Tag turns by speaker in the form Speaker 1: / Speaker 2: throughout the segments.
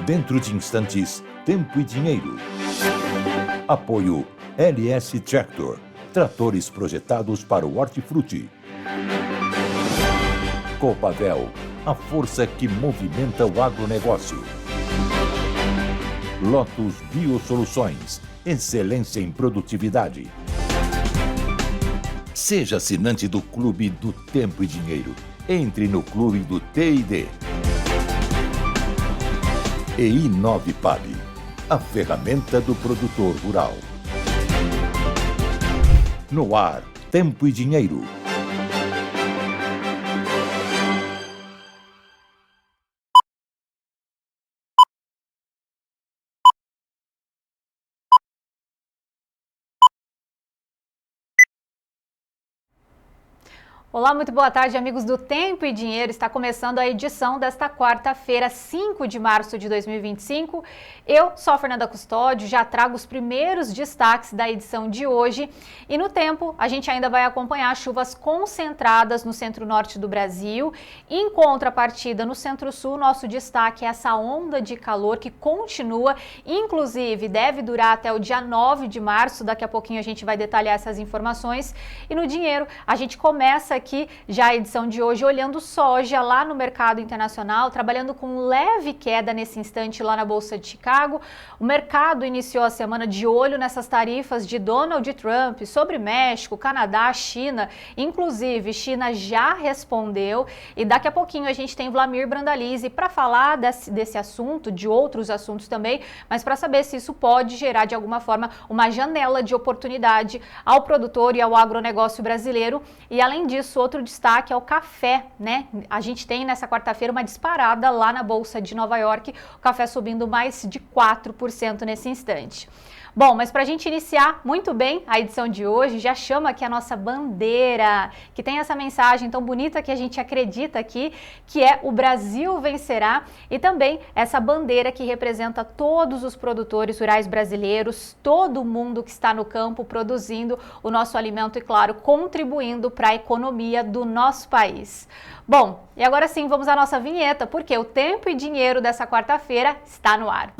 Speaker 1: Dentro de instantes, Tempo e Dinheiro. Apoio LS Tractor. Tratores projetados para o hortifruti. Copavel, a força que movimenta o agronegócio. Lotus Biosoluções, excelência em produtividade. Seja assinante do Clube do Tempo e Dinheiro. Entre no Clube do T&D. E Inovipab, a ferramenta do produtor rural. No ar, Tempo e Dinheiro.
Speaker 2: Olá, muito boa tarde, amigos do Tempo e Dinheiro. Está começando a edição desta quarta-feira, 5 de março de 2025. Eu sou a Fernanda Custódio, já trago os primeiros destaques da edição de hoje. E no tempo, a gente ainda vai acompanhar chuvas concentradas no centro-norte do Brasil. Em contrapartida, no centro-sul, nosso destaque é essa onda de calor que continua, inclusive deve durar até o dia 9 de março. Daqui a pouquinho a gente vai detalhar essas informações. E no dinheiro, a gente começa aqui já a edição de hoje olhando soja lá no mercado internacional, trabalhando com leve queda nesse instante lá na Bolsa de Chicago. O mercado iniciou a semana de olho nessas tarifas de Donald Trump sobre México, Canadá, China. Inclusive, China já respondeu e daqui a pouquinho a gente tem Vlamir Brandalize para falar desse assunto, de outros assuntos também, mas para saber se isso pode gerar de alguma forma uma janela de oportunidade ao produtor e ao agronegócio brasileiro. E além disso, outro destaque é o café, né? A gente tem nessa quarta-feira uma disparada lá na Bolsa de Nova York, o café subindo mais de 4% nesse instante. Bom, mas para a gente iniciar muito bem a edição de hoje, já chama aqui a nossa bandeira, que tem essa mensagem tão bonita que a gente acredita aqui, que é o Brasil vencerá, e também essa bandeira que representa todos os produtores rurais brasileiros, todo mundo que está no campo produzindo o nosso alimento e, claro, contribuindo para a economia do nosso país. Bom, e agora sim, vamos à nossa vinheta, porque o Tempo e Dinheiro dessa quarta-feira está no ar.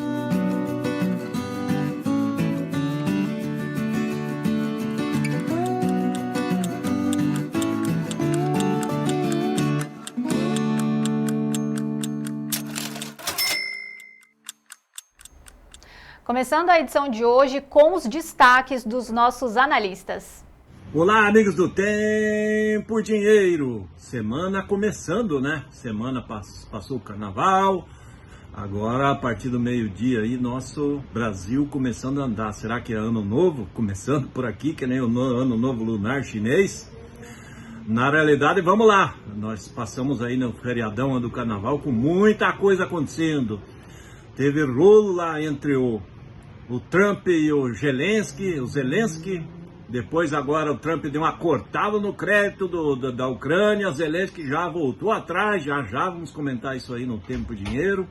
Speaker 2: Começando a edição de hoje com os destaques dos nossos analistas.
Speaker 3: Olá, amigos do Tempo e Dinheiro. Semana começando, né? Semana passou o carnaval. Agora, a partir do meio-dia aí, nosso Brasil começando a andar. Será que é ano novo? Começando por aqui, que nem o ano novo lunar chinês. Na realidade, vamos lá. Nós passamos aí no feriadão do carnaval com muita coisa acontecendo. Teve rolo lá entre o Trump e o Zelensky. Depois agora o Trump deu uma cortada no crédito da Ucrânia. Zelensky já voltou atrás, já vamos comentar isso aí no Tempo e Dinheiro.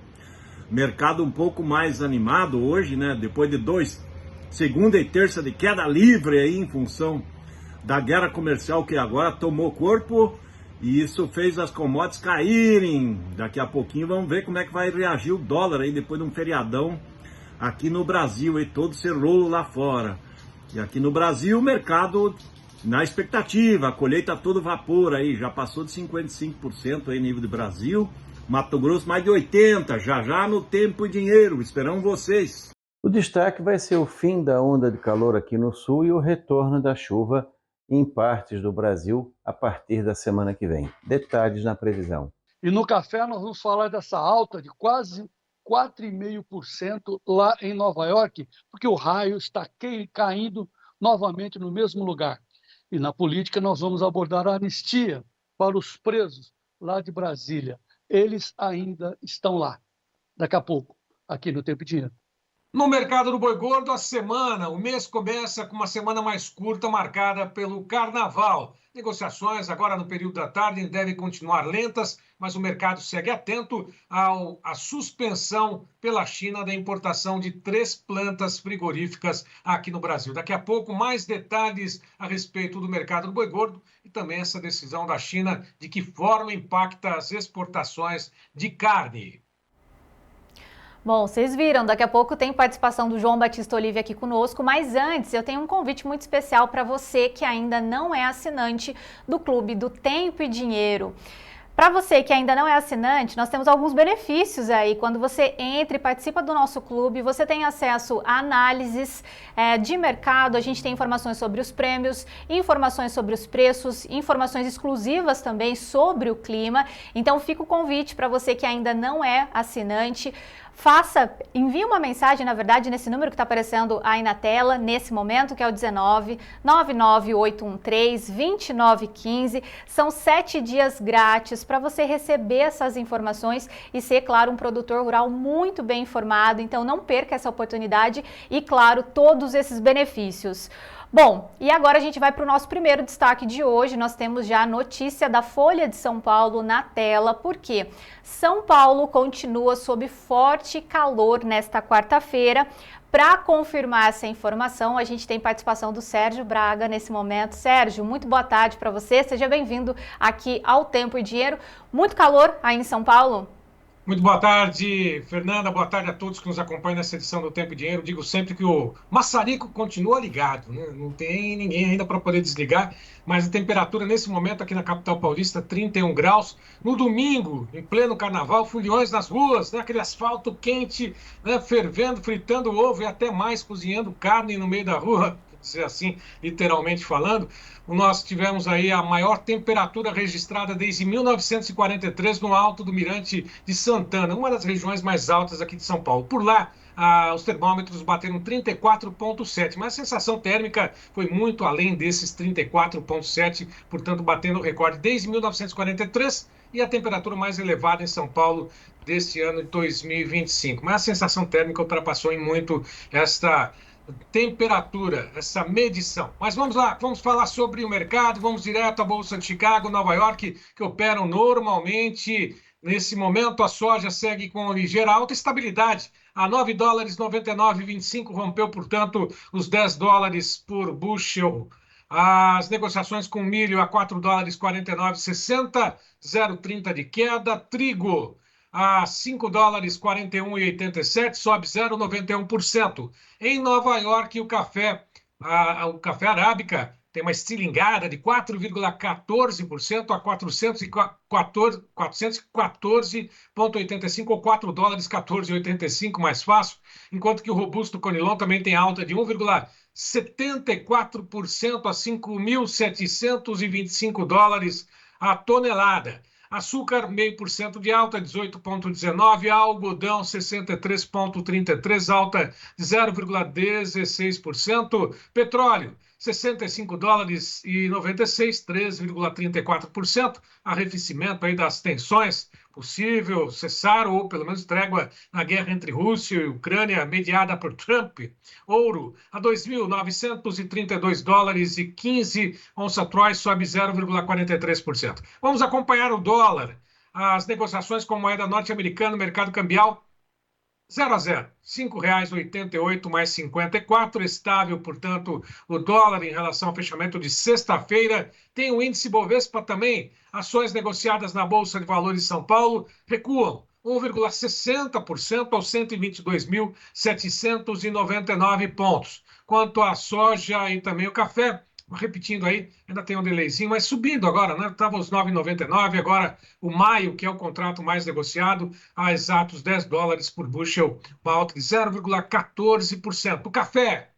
Speaker 3: Mercado um pouco mais animado hoje, né? Depois de segunda e terça de queda livre aí em função da guerra comercial que agora tomou corpo. E isso fez as commodities caírem. Daqui a pouquinho vamos ver como é que vai reagir o dólar aí depois de um feriadão aqui no Brasil e todo esse rolo lá fora. E aqui no Brasil o mercado na expectativa, a colheita todo vapor aí, já passou de 55% aí nível de Brasil. Mato Grosso mais de 80%, já no Tempo e Dinheiro, esperamos vocês.
Speaker 4: O destaque vai ser o fim da onda de calor aqui no sul e o retorno da chuva em partes do Brasil a partir da semana que vem. Detalhes na previsão.
Speaker 5: E no café nós vamos falar dessa alta de quase 4,5% lá em Nova York, porque o raio está caindo novamente no mesmo lugar. E na política nós vamos abordar a anistia para os presos lá de Brasília. Eles ainda estão lá. Daqui a pouco, aqui no Tempo e Dinheiro.
Speaker 6: No mercado do boi gordo, o mês começa com uma semana mais curta, marcada pelo carnaval. Negociações agora no período da tarde devem continuar lentas, mas o mercado segue atento à suspensão pela China da importação de 3 plantas frigoríficas aqui no Brasil. Daqui a pouco, mais detalhes a respeito do mercado do boi gordo e também essa decisão da China de que forma impacta as exportações de carne.
Speaker 2: Bom, vocês viram, daqui a pouco tem participação do João Batista Olive aqui conosco, mas antes eu tenho um convite muito especial para você que ainda não é assinante do Clube do Tempo e Dinheiro. Para você que ainda não é assinante, nós temos alguns benefícios aí. Quando você entra e participa do nosso clube, você tem acesso a análises de mercado, a gente tem informações sobre os prêmios, informações sobre os preços, informações exclusivas também sobre o clima. Então fica o convite para você que ainda não é assinante. Envie uma mensagem, na verdade, nesse número que está aparecendo aí na tela, nesse momento, que é o 19 99813 2915. São 7 dias grátis para você receber essas informações e ser, claro, um produtor rural muito bem informado. Então, não perca essa oportunidade e, claro, todos esses benefícios. Bom, e agora a gente vai para o nosso primeiro destaque de hoje. Nós temos já a notícia da Folha de São Paulo na tela, porque São Paulo continua sob forte calor nesta quarta-feira. Para confirmar essa informação, a gente tem participação do Sérgio Braga nesse momento. Sérgio, muito boa tarde para você. Seja bem-vindo aqui ao Tempo e Dinheiro. Muito calor aí em São Paulo?
Speaker 6: Muito boa tarde, Fernanda. Boa tarde a todos que nos acompanham nessa edição do Tempo e Dinheiro. Digo sempre que o maçarico continua ligado, né? Não tem ninguém ainda para poder desligar, mas a temperatura nesse momento aqui na capital paulista, 31 graus. No domingo, em pleno carnaval, foliões nas ruas, né? Aquele asfalto quente, né? Fervendo, fritando ovo e até mais, cozinhando carne no meio da rua, dizer assim, literalmente falando. Nós tivemos aí a maior temperatura registrada desde 1943 no alto do Mirante de Santana, uma das regiões mais altas aqui de São Paulo. Por lá, os termômetros bateram 34,7, mas a sensação térmica foi muito além desses 34,7, portanto batendo o recorde desde 1943 e a temperatura mais elevada em São Paulo deste ano de 2025. Mas a sensação térmica ultrapassou em muito esta temperatura, essa medição. Mas vamos lá, vamos falar sobre o mercado, vamos direto à Bolsa de Chicago, Nova York, que operam normalmente. Nesse momento, a soja segue com ligeira alta estabilidade. A $9,9925 rompeu, portanto, os $10 por bushel. As negociações com milho a $4,4960, 0,30 de queda. Trigo a $5,4187, sobe 0,91%. Em Nova York, o café arábica tem uma estilingada de 4,14% a 414,85 ou $4,14,85 mais fácil, enquanto que o robusto Conilon também tem alta de 1,74% a $5.725 a tonelada. Açúcar, 0,5% de alta, 18,19. Algodão, 63,33, alta de 0,16%. Petróleo, $65,96, 3,34%. Arrefecimento aí das tensões, possível cessar ou pelo menos trégua na guerra entre Rússia e Ucrânia, mediada por Trump. Ouro a $2.932,15, onça Troy sobe 0,43%. Vamos acompanhar o dólar. As negociações com moeda norte-americana, mercado cambial, 0 a 0, R$ 5,88 mais 54, estável, portanto, o dólar em relação ao fechamento de sexta-feira. Tem o índice Bovespa também, ações negociadas na Bolsa de Valores de São Paulo recuam 1,60% aos 122.799 pontos. Quanto à soja e também o café, repetindo aí, ainda tem um delayzinho, mas subindo agora, né? Estava os 9,99, agora o maio, que é o contrato mais negociado, a exatos $10 por bushel, uma alta de 0,14%. O café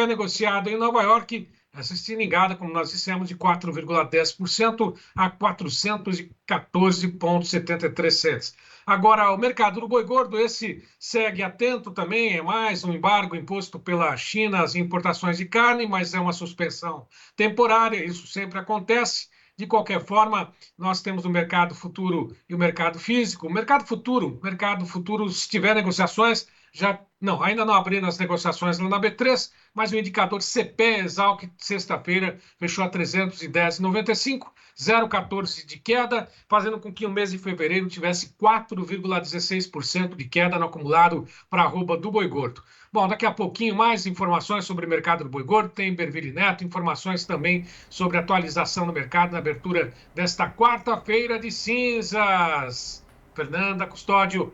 Speaker 6: negociado em Nova York, essa estilingada, como nós dissemos, de 4,10% a 414,73. Agora, o mercado do boi gordo, esse segue atento também, é mais um embargo imposto pela China às importações de carne, mas é uma suspensão temporária, isso sempre acontece. De qualquer forma, nós temos o mercado futuro e o mercado físico. O mercado futuro, se tiver negociações, ainda não abriram as negociações lá na B3, mas o indicador CPE-Exalc, sexta-feira, fechou a 310,95, 0,14 de queda, fazendo com que o mês de fevereiro tivesse 4,16% de queda no acumulado para a arroba do boi gordo. Bom, daqui a pouquinho mais informações sobre o mercado do boi gordo, tem Berville Neto, informações também sobre atualização no mercado na abertura desta quarta-feira de cinzas. Fernanda Custódio.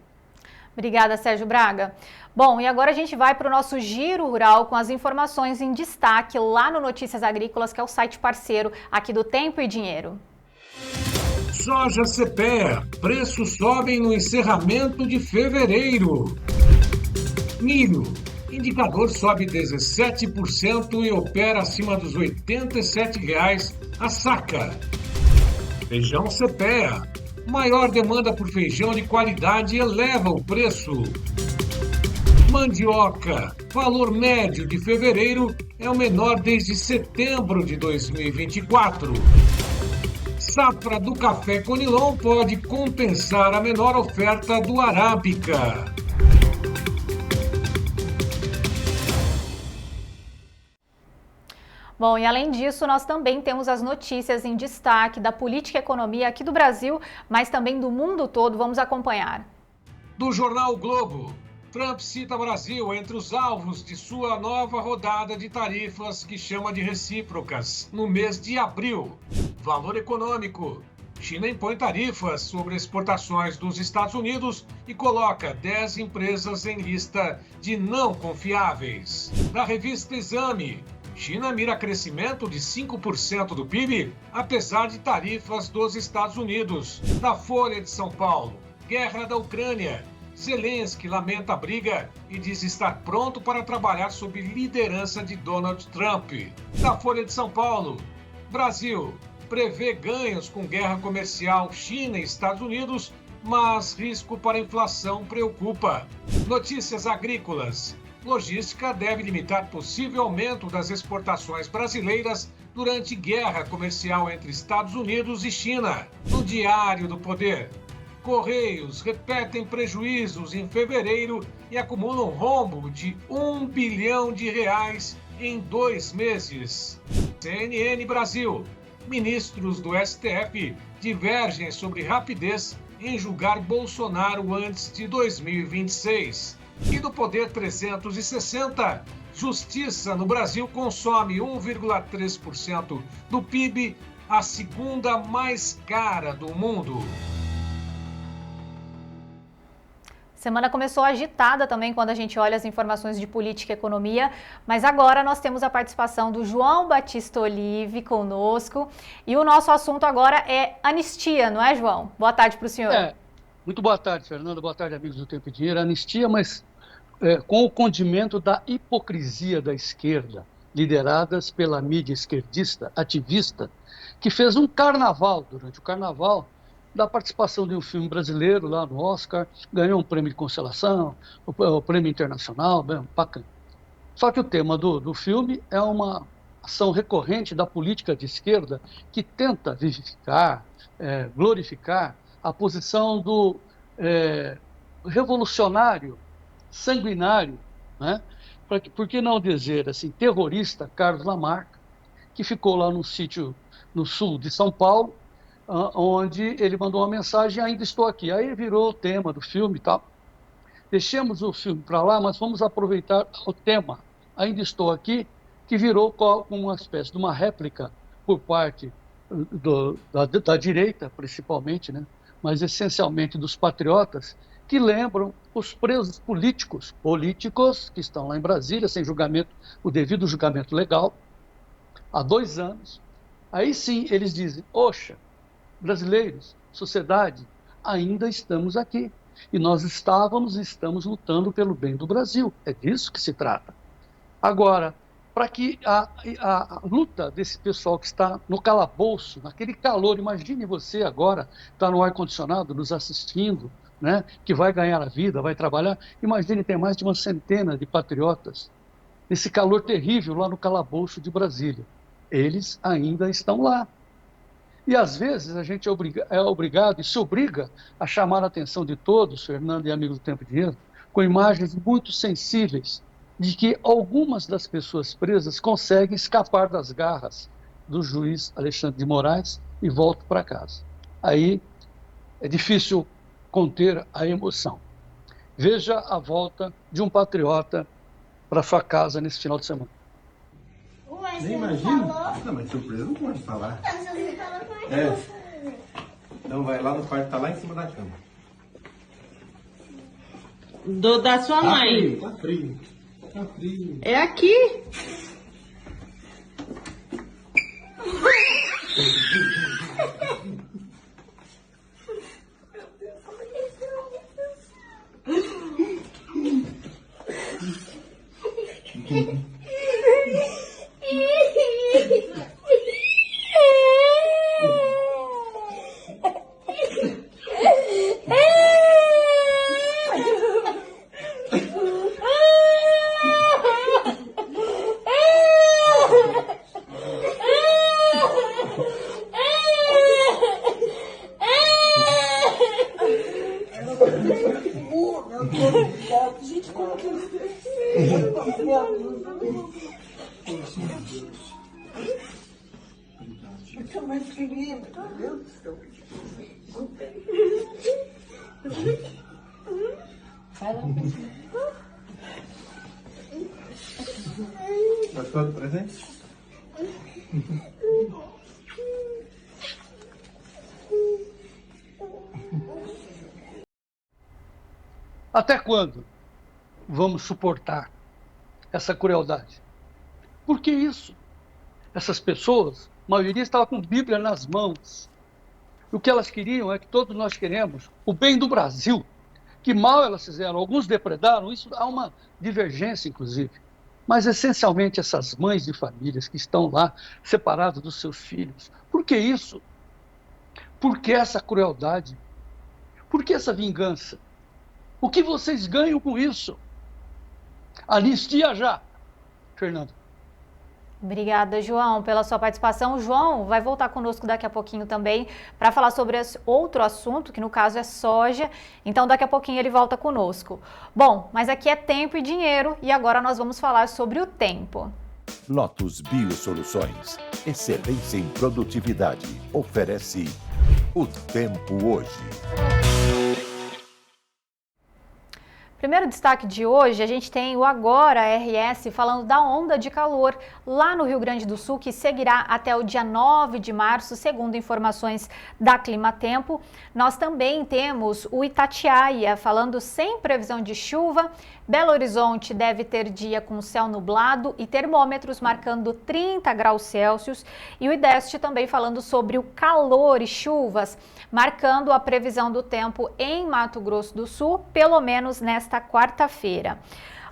Speaker 2: Obrigada, Sérgio Braga. Bom, e agora a gente vai para o nosso Giro Rural com as informações em destaque lá no Notícias Agrícolas, que é o site parceiro aqui do Tempo e Dinheiro.
Speaker 6: Soja CPEA, preços sobem no encerramento de fevereiro. Milho, indicador sobe 17% e opera acima dos R$ 87,00 a saca. Feijão CPEA, maior demanda por feijão de qualidade eleva o preço. Mandioca, valor médio de fevereiro é o menor desde setembro de 2024. Safra do café Conilon pode compensar a menor oferta do arábica.
Speaker 2: Bom, e além disso, nós também temos as notícias em destaque da política e economia aqui do Brasil, mas também do mundo todo. Vamos acompanhar.
Speaker 6: Do jornal Globo, Trump cita Brasil entre os alvos de sua nova rodada de tarifas que chama de recíprocas no mês de abril. Valor econômico. China impõe tarifas sobre exportações dos Estados Unidos e coloca 10 empresas em lista de não confiáveis. Da revista Exame, China mira crescimento de 5% do PIB, apesar de tarifas dos Estados Unidos. Da Folha de São Paulo, guerra da Ucrânia. Zelensky lamenta a briga e diz estar pronto para trabalhar sob liderança de Donald Trump. Da Folha de São Paulo, Brasil prevê ganhos com guerra comercial China e Estados Unidos, mas risco para a inflação preocupa. Notícias agrícolas. Logística deve limitar possível aumento das exportações brasileiras durante guerra comercial entre Estados Unidos e China. No Diário do Poder, Correios repetem prejuízos em fevereiro e acumulam rombo de R$ 1 bilhão em 2 meses. CNN Brasil. Ministros do STF divergem sobre rapidez em julgar Bolsonaro antes de 2026. E do Poder 360, Justiça no Brasil consome 1,3% do PIB, a segunda mais cara do mundo.
Speaker 2: Semana começou agitada também quando a gente olha as informações de política e economia, mas agora nós temos a participação do João Batista Olive conosco e o nosso assunto agora é anistia, não é, João? Boa tarde para o senhor.
Speaker 5: Muito boa tarde, Fernanda. Boa tarde, amigos do Tempo e Dinheiro. Anistia, mas com o condimento da hipocrisia da esquerda, lideradas pela mídia esquerdista, ativista, que fez um carnaval, durante o carnaval, da participação de um filme brasileiro lá no Oscar, ganhou um prêmio de consolação, o prêmio internacional, bem bacana. Só que o tema do filme é uma ação recorrente da política de esquerda que tenta vivificar, glorificar a posição do revolucionário, sanguinário, né? Por que não dizer assim, terrorista Carlos Lamarck, que ficou lá num sítio no sul de São Paulo, onde ele mandou uma mensagem: ainda estou aqui. Aí virou o tema do filme e tal. Deixemos o filme para lá, mas vamos aproveitar o tema, ainda estou aqui, que virou uma espécie de uma réplica por parte da direita, principalmente, né? Mas essencialmente dos patriotas, que lembram os presos políticos que estão lá em Brasília, sem julgamento, o devido julgamento legal, há 2 anos. Aí sim eles dizem: oxa, brasileiros, sociedade, ainda estamos aqui. E nós estamos lutando pelo bem do Brasil. É disso que se trata. Agora, para que a luta desse pessoal que está no calabouço, naquele calor, imagine você agora, está no ar-condicionado, nos assistindo, né, que vai ganhar a vida, vai trabalhar. Imagine, tem mais de 1 centena de patriotas nesse calor terrível lá no calabouço de Brasília. Eles ainda estão lá. E às vezes a gente é obrigado e se obriga a chamar a atenção de todos, Fernando e amigos do Tempo e Dinheiro, com imagens muito sensíveis de que algumas das pessoas presas conseguem escapar das garras do juiz Alexandre de Moraes e voltam para casa. Aí é difícil conter a emoção. Veja a volta de um patriota para sua casa nesse final de semana.
Speaker 7: Nem imagina. Não, mas surpresa não pode falar. Então vai lá no quarto, tá lá em cima da cama. Da sua mãe.
Speaker 8: Tá frio. Tá frio.
Speaker 7: É aqui.
Speaker 9: Gente, como que eu mais queria, meu Deus do céu. Vai lá.
Speaker 8: Gostou do presente?
Speaker 5: Até quando vamos suportar essa crueldade? Por que isso? Essas pessoas, a maioria estava com Bíblia nas mãos. O que elas queriam é que todos nós queremos o bem do Brasil. Que mal elas fizeram, alguns depredaram, isso há uma divergência, inclusive. Mas, essencialmente, essas mães de famílias que estão lá separadas dos seus filhos. Por que isso? Por que essa crueldade? Por que essa vingança? O que vocês ganham com isso? Anistia já, Fernando.
Speaker 2: Obrigada, João, pela sua participação. João vai voltar conosco daqui a pouquinho também para falar sobre outro assunto, que no caso é soja. Então, daqui a pouquinho ele volta conosco. Bom, mas aqui é tempo e dinheiro e agora nós vamos falar sobre o tempo.
Speaker 1: Lotus Biosoluções. Excelência em produtividade. Oferece o tempo hoje.
Speaker 2: Primeiro destaque de hoje, a gente tem o Agora RS falando da onda de calor lá no Rio Grande do Sul, que seguirá até o dia 9 de março, segundo informações da Climatempo. Nós também temos o Itatiaia falando sem previsão de chuva. Belo Horizonte deve ter dia com céu nublado e termômetros marcando 30 graus Celsius. E o IDEST também falando sobre o calor e chuvas, marcando a previsão do tempo em Mato Grosso do Sul, pelo menos nesta quarta-feira.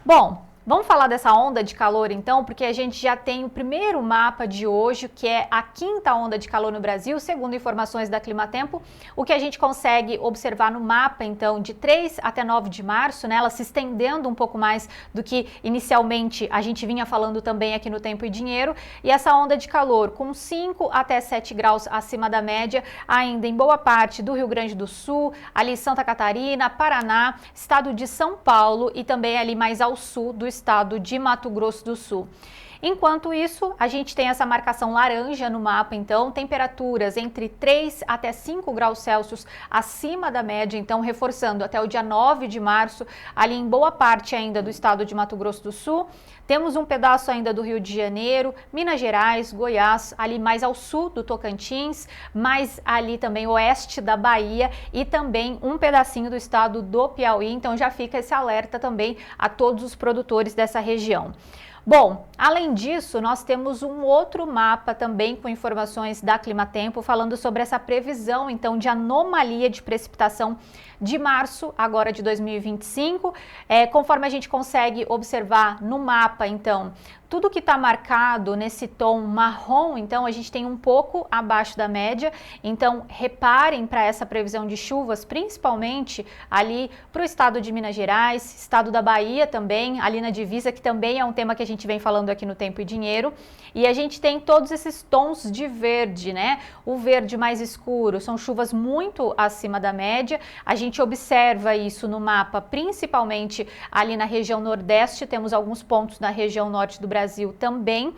Speaker 2: Bom, vamos falar dessa onda de calor então, porque a gente já tem o primeiro mapa de hoje, que é a quinta onda de calor no Brasil, segundo informações da Climatempo. O que a gente consegue observar no mapa então de 3 até 9 de março, né, ela se estendendo um pouco mais do que inicialmente a gente vinha falando também aqui no Tempo e Dinheiro, e essa onda de calor com 5 até 7 graus acima da média, ainda em boa parte do Rio Grande do Sul, ali Santa Catarina, Paraná, estado de São Paulo e também ali mais ao sul do estado de Mato Grosso do Sul. Enquanto isso, a gente tem essa marcação laranja no mapa, então, temperaturas entre 3 até 5 graus Celsius acima da média, então, reforçando até o dia 9 de março, ali em boa parte ainda do estado de Mato Grosso do Sul. Temos um pedaço ainda do Rio de Janeiro, Minas Gerais, Goiás, ali mais ao sul do Tocantins, mais ali também oeste da Bahia e também um pedacinho do estado do Piauí, então já fica esse alerta também a todos os produtores dessa região. Bom, além disso, nós temos um outro mapa também com informações da Climatempo falando sobre essa previsão, então, de anomalia de precipitação de março, agora de 2025. Conforme a gente consegue observar no mapa, então, tudo que está marcado nesse tom marrom, então, a gente tem um pouco abaixo da média. Então, reparem para essa previsão de chuvas, principalmente ali para o estado de Minas Gerais, estado da Bahia também, ali na divisa, que também é um tema que a gente vem falando aqui no Tempo e Dinheiro. E a gente tem todos esses tons de verde, né? O verde mais escuro são chuvas muito acima da média. A gente observa isso no mapa, principalmente ali na região nordeste, temos alguns pontos na região norte do Brasil também.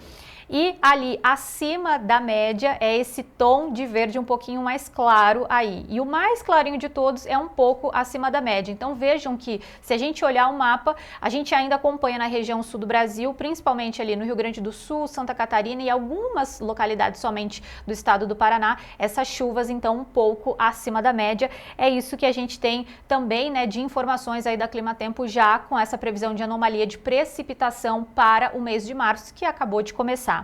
Speaker 2: e ali acima da média é esse tom de verde um pouquinho mais claro aí. E o mais clarinho de todos é um pouco acima da média. Então vejam que se a gente olhar o mapa, a gente ainda acompanha na região sul do Brasil, principalmente ali no Rio Grande do Sul, Santa Catarina e algumas localidades somente do estado do Paraná, essas chuvas então um pouco acima da média. É isso que a gente tem também, né, de informações aí da Climatempo já com essa previsão de anomalia de precipitação para o mês de março que acabou de começar.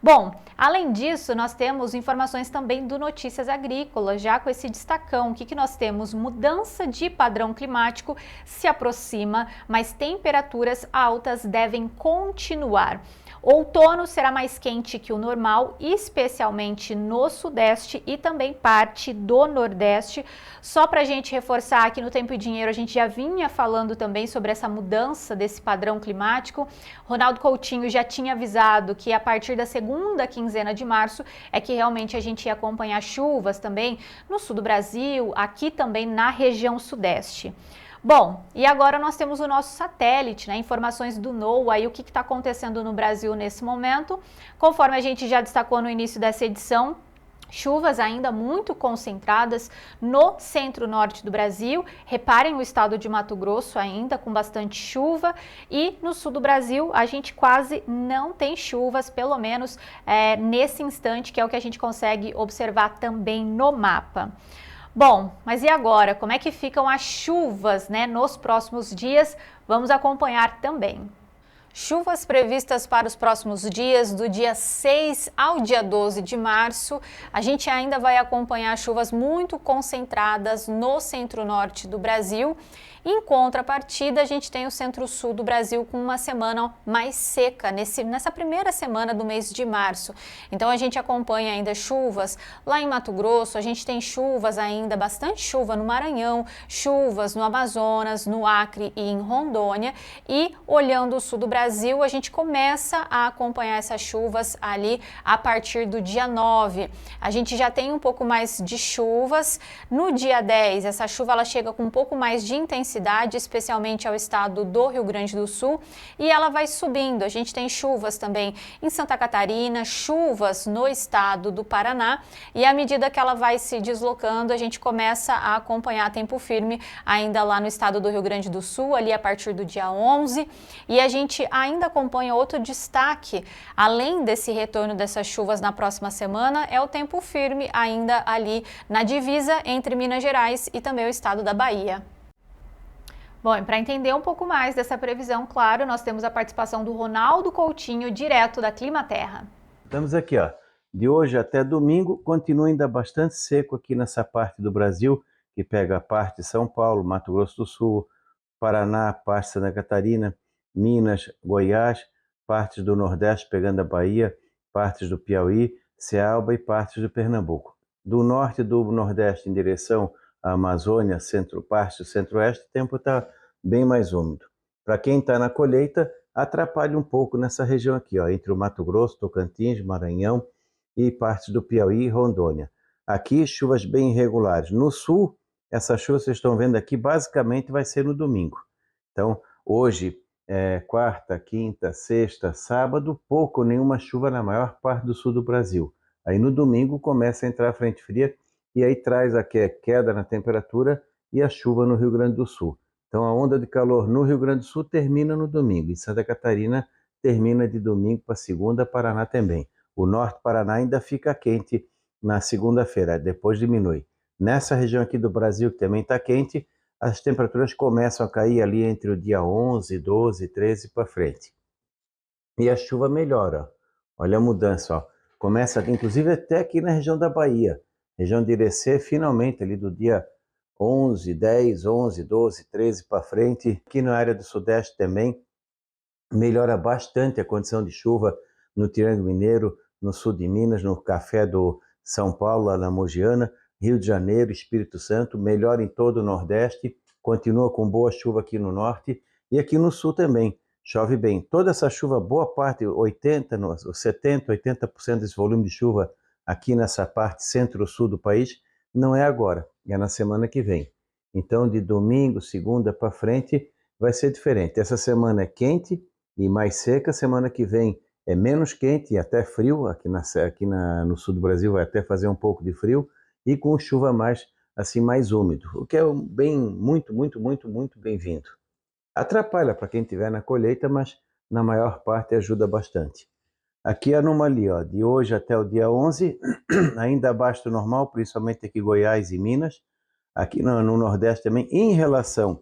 Speaker 2: Bom, além disso, nós temos informações também do Notícias Agrícolas, já com esse destacão. O que nós temos? Mudança de padrão climático se aproxima, mas temperaturas altas devem continuar. Outono será mais quente que o normal, especialmente no sudeste e também parte do nordeste. Só para a gente reforçar aqui no Tempo e Dinheiro, a gente já vinha falando também sobre essa mudança desse padrão climático. Ronaldo Coutinho já tinha avisado que a partir da segunda quinzena de março é que realmente a gente ia acompanhar chuvas também no sul do Brasil, aqui também na região sudeste. Bom, e agora nós temos o nosso satélite, né? Informações do NOAA, aí o que está acontecendo no Brasil nesse momento. Conforme a gente já destacou no início dessa edição, chuvas ainda muito concentradas no centro-norte do Brasil. Reparem o estado de Mato Grosso ainda com bastante chuva e no sul do Brasil a gente quase não tem chuvas, pelo menos nesse instante, que é o que a gente consegue observar também no mapa. Bom, mas e agora? Como é que ficam as chuvas, né, nos próximos dias? Vamos acompanhar também. Chuvas previstas para os próximos dias, do dia 6 ao dia 12 de março. A gente ainda vai acompanhar chuvas muito concentradas no centro-norte do Brasil. Em contrapartida, a gente tem o centro-sul do Brasil com uma semana mais seca, nessa primeira semana do mês de março. Então a gente acompanha ainda chuvas lá em Mato Grosso, a gente tem chuvas ainda, bastante chuva no Maranhão, chuvas no Amazonas, no Acre e em Rondônia. E olhando o sul do Brasil, a gente começa a acompanhar essas chuvas ali a partir do dia 9. A gente já tem um pouco mais de chuvas. No dia 10, essa chuva ela chega com um pouco mais de intensidade, especialmente ao estado do Rio Grande do Sul, e ela vai subindo. A gente tem chuvas também em Santa Catarina, chuvas no estado do Paraná, e à medida que ela vai se deslocando, a gente começa a acompanhar tempo firme ainda lá no estado do Rio Grande do Sul, ali a partir do dia 11, e a gente ainda acompanha outro destaque, além desse retorno dessas chuvas na próxima semana, é o tempo firme ainda ali na divisa entre Minas Gerais e também o estado da Bahia. Bom, e para entender um pouco mais dessa previsão, claro, nós temos a participação do Ronaldo Coutinho, direto da Climaterra.
Speaker 4: Estamos aqui, ó. De hoje até domingo, continua ainda bastante seco aqui nessa parte do Brasil, que pega a parte de São Paulo, Mato Grosso do Sul, Paraná, parte de Santa Catarina, Minas, Goiás, partes do Nordeste pegando a Bahia, partes do Piauí, Ceará e partes do Pernambuco. Do norte e do Nordeste em direção à Amazônia, parte do Centro-Oeste, o tempo está bem mais úmido. Para quem está na colheita, atrapalha um pouco nessa região aqui, ó, entre o Mato Grosso, Tocantins, Maranhão e partes do Piauí e Rondônia. Aqui, chuvas bem irregulares. No sul, essa chuva, vocês estão vendo aqui, basicamente vai ser no domingo. Então, hoje, quarta, quinta, sexta, sábado, pouco ou nenhuma chuva na maior parte do sul do Brasil. Aí no domingo começa a entrar a frente fria e aí traz a queda na temperatura e a chuva no Rio Grande do Sul. Então a onda de calor no Rio Grande do Sul termina no domingo. Em Santa Catarina termina de domingo para segunda, Paraná também. O norte do Paraná ainda fica quente na segunda-feira, depois diminui. Nessa região aqui do Brasil, que também está quente, as temperaturas começam a cair ali entre o dia 11, 12, 13 para frente. E a chuva melhora. Olha a mudança, ó. Começa, inclusive, até aqui na região da Bahia. Região de Irecê, finalmente, ali do dia 11, 10, 11, 12, 13 para frente. Aqui na área do Sudeste também melhora bastante a condição de chuva no Triângulo Mineiro, no sul de Minas, no Café do São Paulo, lá na Mogiana, Rio de Janeiro, Espírito Santo, melhora em todo o Nordeste, continua com boa chuva aqui no Norte e aqui no Sul também. Chove bem. Toda essa chuva, boa parte, 70, 80% desse volume de chuva aqui nessa parte centro-sul do país, não é agora, é na semana que vem. Então, de domingo, segunda para frente, vai ser diferente. Essa semana é quente e mais seca, semana que vem é menos quente e até frio, no sul do Brasil vai até fazer um pouco de frio, e com chuva mais úmido, o que é muito bem-vindo. Atrapalha para quem estiver na colheita, mas na maior parte ajuda bastante. Aqui a anomalia, de hoje até o dia 11, ainda abaixo do normal, principalmente aqui Goiás e Minas, aqui no Nordeste também, em relação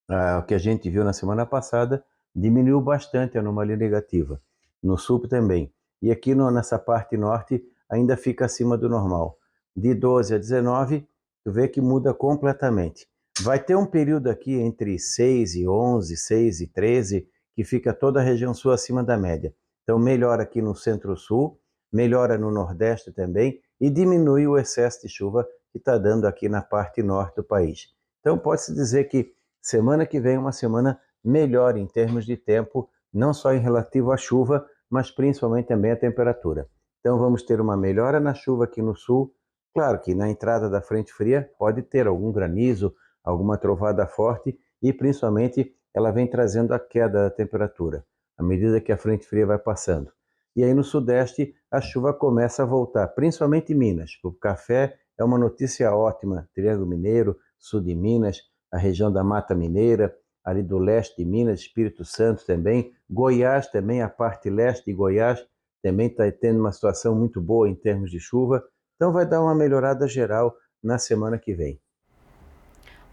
Speaker 4: ao que a gente viu na semana passada, diminuiu bastante a anomalia negativa. No sul também. E aqui nessa parte norte ainda fica acima do normal. De 12 a 19, tu vê que muda completamente. Vai ter um período aqui entre 6 e 11, 6 e 13, que fica toda a região sul acima da média. Então melhora aqui no centro-sul, melhora no nordeste também e diminui o excesso de chuva que está dando aqui na parte norte do país. Então pode-se dizer que semana que vem é uma semana melhor em termos de tempo, não só em relativo à chuva, mas principalmente também à temperatura. Então vamos ter uma melhora na chuva aqui no sul. Claro que na entrada da frente fria pode ter algum granizo, alguma trovada forte e principalmente ela vem trazendo a queda da temperatura, à medida que a frente fria vai passando. E aí no sudeste a chuva começa a voltar, principalmente em Minas. O café é uma notícia ótima, Triângulo Mineiro, sul de Minas, a região da Mata Mineira, ali do leste de Minas, Espírito Santo também, Goiás também, a parte leste de Goiás também está tendo uma situação muito boa em termos de chuva, então vai dar uma melhorada geral na semana que vem.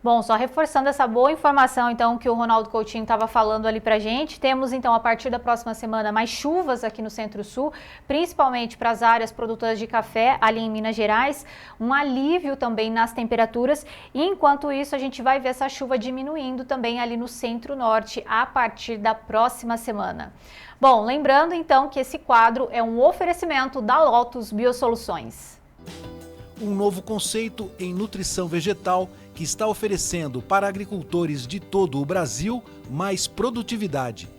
Speaker 2: Bom, só reforçando essa boa informação, então, que o Ronaldo Coutinho estava falando ali pra gente, temos, então, a partir da próxima semana, mais chuvas aqui no Centro-Sul, principalmente para as áreas produtoras de café, ali em Minas Gerais, um alívio também nas temperaturas, e enquanto isso, a gente vai ver essa chuva diminuindo também ali no Centro-Norte, a partir da próxima semana. Bom, lembrando, então, que esse quadro é um oferecimento da Lotus Biosoluções.
Speaker 10: Um novo conceito em nutrição vegetal que está oferecendo para agricultores de todo o Brasil mais produtividade.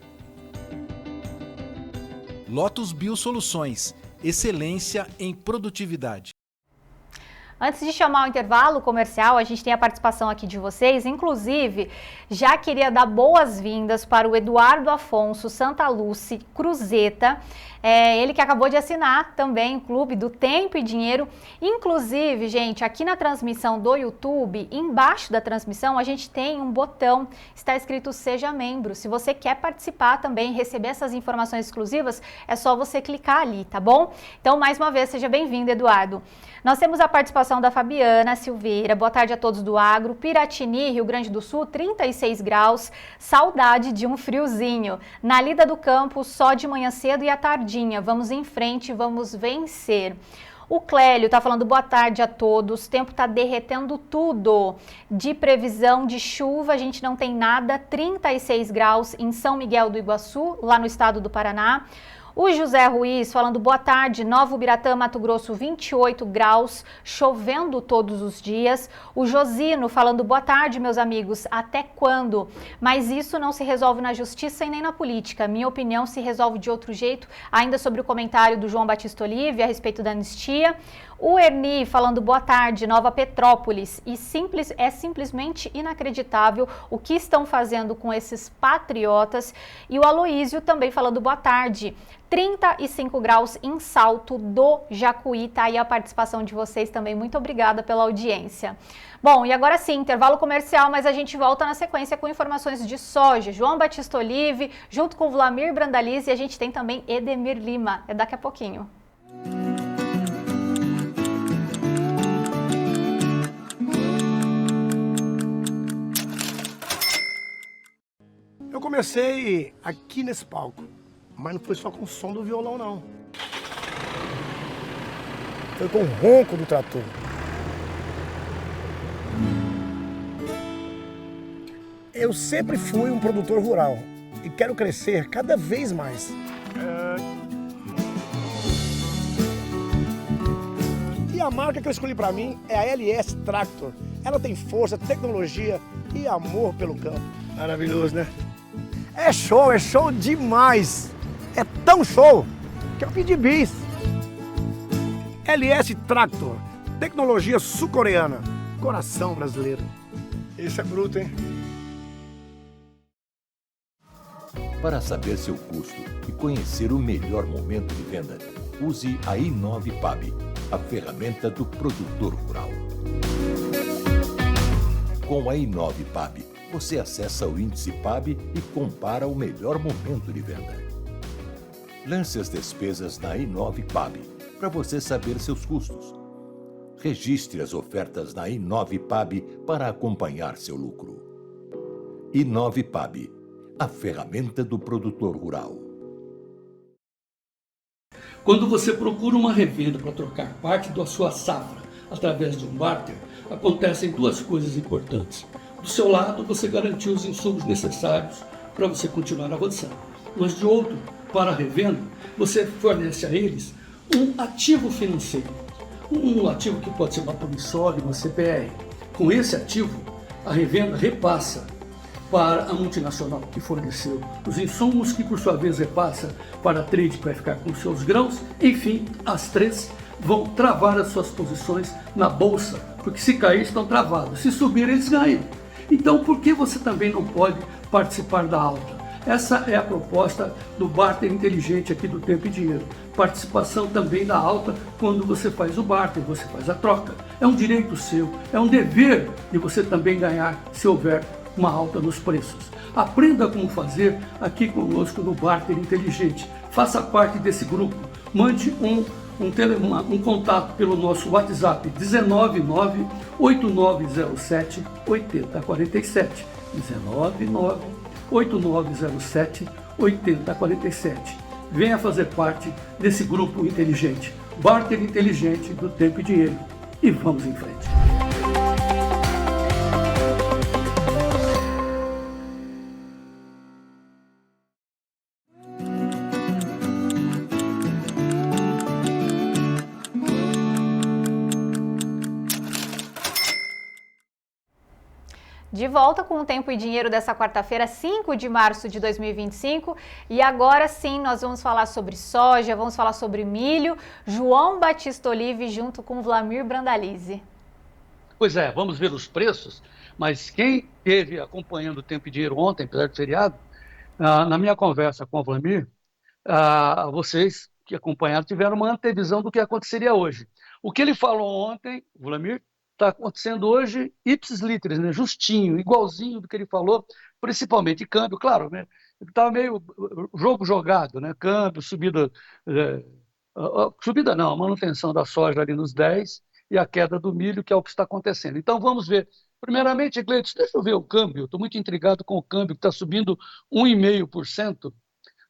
Speaker 10: Lotus Biosoluções, excelência em produtividade.
Speaker 2: Antes de chamar o intervalo comercial, a gente tem a participação aqui de vocês. Inclusive, já queria dar boas-vindas para o Eduardo Afonso Santaluce Cruzeta, ele que acabou de assinar também o Clube do Tempo e Dinheiro. Inclusive, gente, aqui na transmissão do YouTube, embaixo da transmissão, a gente tem um botão, está escrito Seja Membro. Se você quer participar também, receber essas informações exclusivas, é só você clicar ali, tá bom? Então, mais uma vez, seja bem-vindo, Eduardo. Nós temos a participação da Fabiana Silveira. Boa tarde a todos do agro. Piratini, Rio Grande do Sul, 36 graus. Saudade de um friozinho. Na lida do campo, só de manhã cedo e à tardinha. Vamos em frente, vamos vencer. O Clélio está falando boa tarde a todos. O tempo está derretendo tudo. De previsão de chuva, a gente não tem nada. 36 graus em São Miguel do Iguaçu, lá no estado do Paraná. O José Ruiz falando boa tarde, Nova Ubiratã, Mato Grosso, 28 graus, chovendo todos os dias. O Josino falando boa tarde, meus amigos, até quando? Mas isso não se resolve na justiça e nem na política. Minha opinião se resolve de outro jeito. Ainda sobre o comentário do João Batista Olive a respeito da anistia. O Erni falando boa tarde, Nova Petrópolis, e é simplesmente inacreditável o que estão fazendo com esses patriotas. E o Aloísio também falando boa tarde, 35 graus em Salto do Jacuí, tá aí a participação de vocês também, muito obrigada pela audiência. Bom, e agora sim, intervalo comercial, mas a gente volta na sequência com informações de soja, João Batista Olive, junto com Vlamir Brandalize, e a gente tem também Edemir Lima, é daqui a pouquinho.
Speaker 11: Eu comecei aqui nesse palco, mas não foi só com o som do violão, não. Foi com o ronco do trator. Eu sempre fui um produtor rural e quero crescer cada vez mais. E a marca que eu escolhi para mim é a LS Tractor. Ela tem força, tecnologia e amor pelo campo. Maravilhoso, né? É show demais! É tão show que eu pedi bis. LS Tractor, tecnologia sul-coreana, coração brasileiro. Esse é bruto, hein?
Speaker 1: Para saber seu custo e conhecer o melhor momento de venda, use a i9PAB, a ferramenta do produtor rural. Com a i9PAB, você acessa o índice PAB e compara o melhor momento de venda. Lance as despesas na i9PAB para você saber seus custos. Registre as ofertas na i9PAB para acompanhar seu lucro. i9PAB, a ferramenta do produtor rural.
Speaker 5: Quando você procura uma revenda para trocar parte da sua safra através de um barter, acontecem duas coisas importantes. Do seu lado, você garantiu os insumos necessários para você continuar avançando. Mas de outro, para a revenda, você fornece a eles um ativo financeiro. Um ativo que pode ser uma promissória, uma CPR. Com esse ativo, a revenda repassa para a multinacional que forneceu os insumos, que por sua vez repassa para a trade que vai ficar com seus grãos. Enfim, as três vão travar as suas posições na bolsa, porque se cair estão travados, se subir eles ganham. Então por que você também não pode participar da alta? Essa é a proposta do barter inteligente aqui do Tempo e Dinheiro. Participação também da alta quando você faz o barter, você faz a troca. É um direito seu, é um dever de você também ganhar se houver uma alta nos preços. Aprenda como fazer aqui conosco no Barter Inteligente. Faça parte desse grupo. Mande um contato pelo nosso WhatsApp 199-8907-8047. 199-8907-8047. Venha fazer parte desse grupo inteligente. Barter Inteligente do Tempo e Dinheiro. E vamos em frente.
Speaker 2: De volta com o Tempo e Dinheiro dessa quarta-feira, 5 de março de 2025. E agora sim, nós vamos falar sobre soja, vamos falar sobre milho. João Batista Olive junto com Vlamir Brandalize.
Speaker 5: Pois é, vamos ver os preços, mas quem esteve acompanhando o Tempo e Dinheiro ontem, apesar do feriado, na minha conversa com o Vlamir, vocês que acompanharam tiveram uma antevisão do que aconteceria hoje. O que ele falou ontem, Vlamir, está acontecendo hoje ipsis literis, né? Justinho, igualzinho do que ele falou, principalmente câmbio, claro, né? Estava meio jogo jogado, né? Câmbio, subida não, a manutenção da soja ali nos 10 e a queda do milho, que é o que está acontecendo. Então vamos ver. Primeiramente, Gleiton, deixa eu ver o câmbio, estou muito intrigado com o câmbio, que está subindo 1,5%,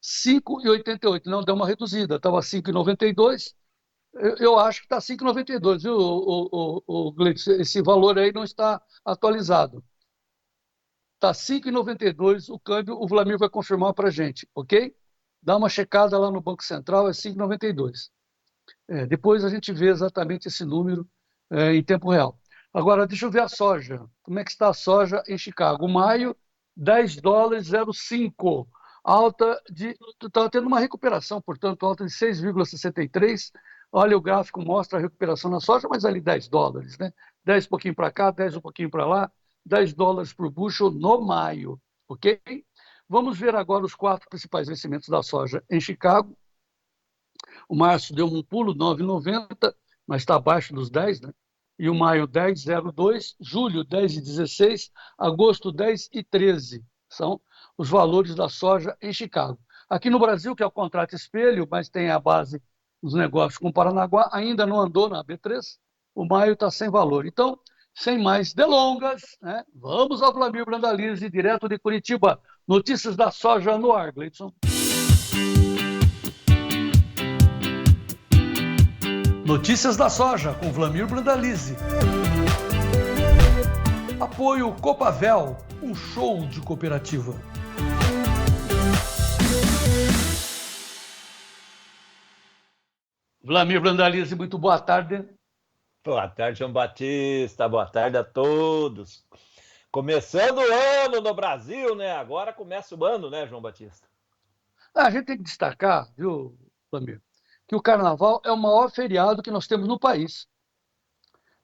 Speaker 5: 5,88, não, deu uma reduzida, estava 5,92%, eu acho que está 5,92, viu, Gleiton? Esse valor aí não está atualizado. Está 5,92 o câmbio, o Vlamir vai confirmar para a gente, ok? Dá uma checada lá no Banco Central, é 5,92. Depois a gente vê exatamente esse número em tempo real. Agora, deixa eu ver a soja. Como é que está a soja em Chicago? Maio, $10,05. Alta de... Está tendo uma recuperação, portanto, alta de 6,63. Olha, o gráfico mostra a recuperação na soja, mas ali $10, né? 10 um pouquinho para cá, 10 um pouquinho para lá, $10 por bushel no maio, ok? Vamos ver agora os 4 principais vencimentos da soja em Chicago. O março deu um pulo, 9,90, mas está abaixo dos 10, né? E o maio, 10,02, julho, 10,16, agosto, 10,13. São os valores da soja em Chicago. Aqui no Brasil, que é o contrato espelho, mas tem a base dos negócios com Paranaguá, ainda não andou na B3, o maio está sem valor. Então, sem mais delongas, né? Vamos ao Vlamir Brandalize, direto de Curitiba. Notícias da soja no ar, Gleidson. Notícias da soja com Vlamir Brandalize. Apoio Copavel, um show de cooperativa. Vlamir Brandalize, muito boa tarde.
Speaker 12: Boa tarde, João Batista. Boa tarde a todos. Começando o ano no Brasil, né? Agora começa o ano, né, João Batista?
Speaker 5: A gente tem que destacar, viu, Vlamir, que o Carnaval é o maior feriado que nós temos no país.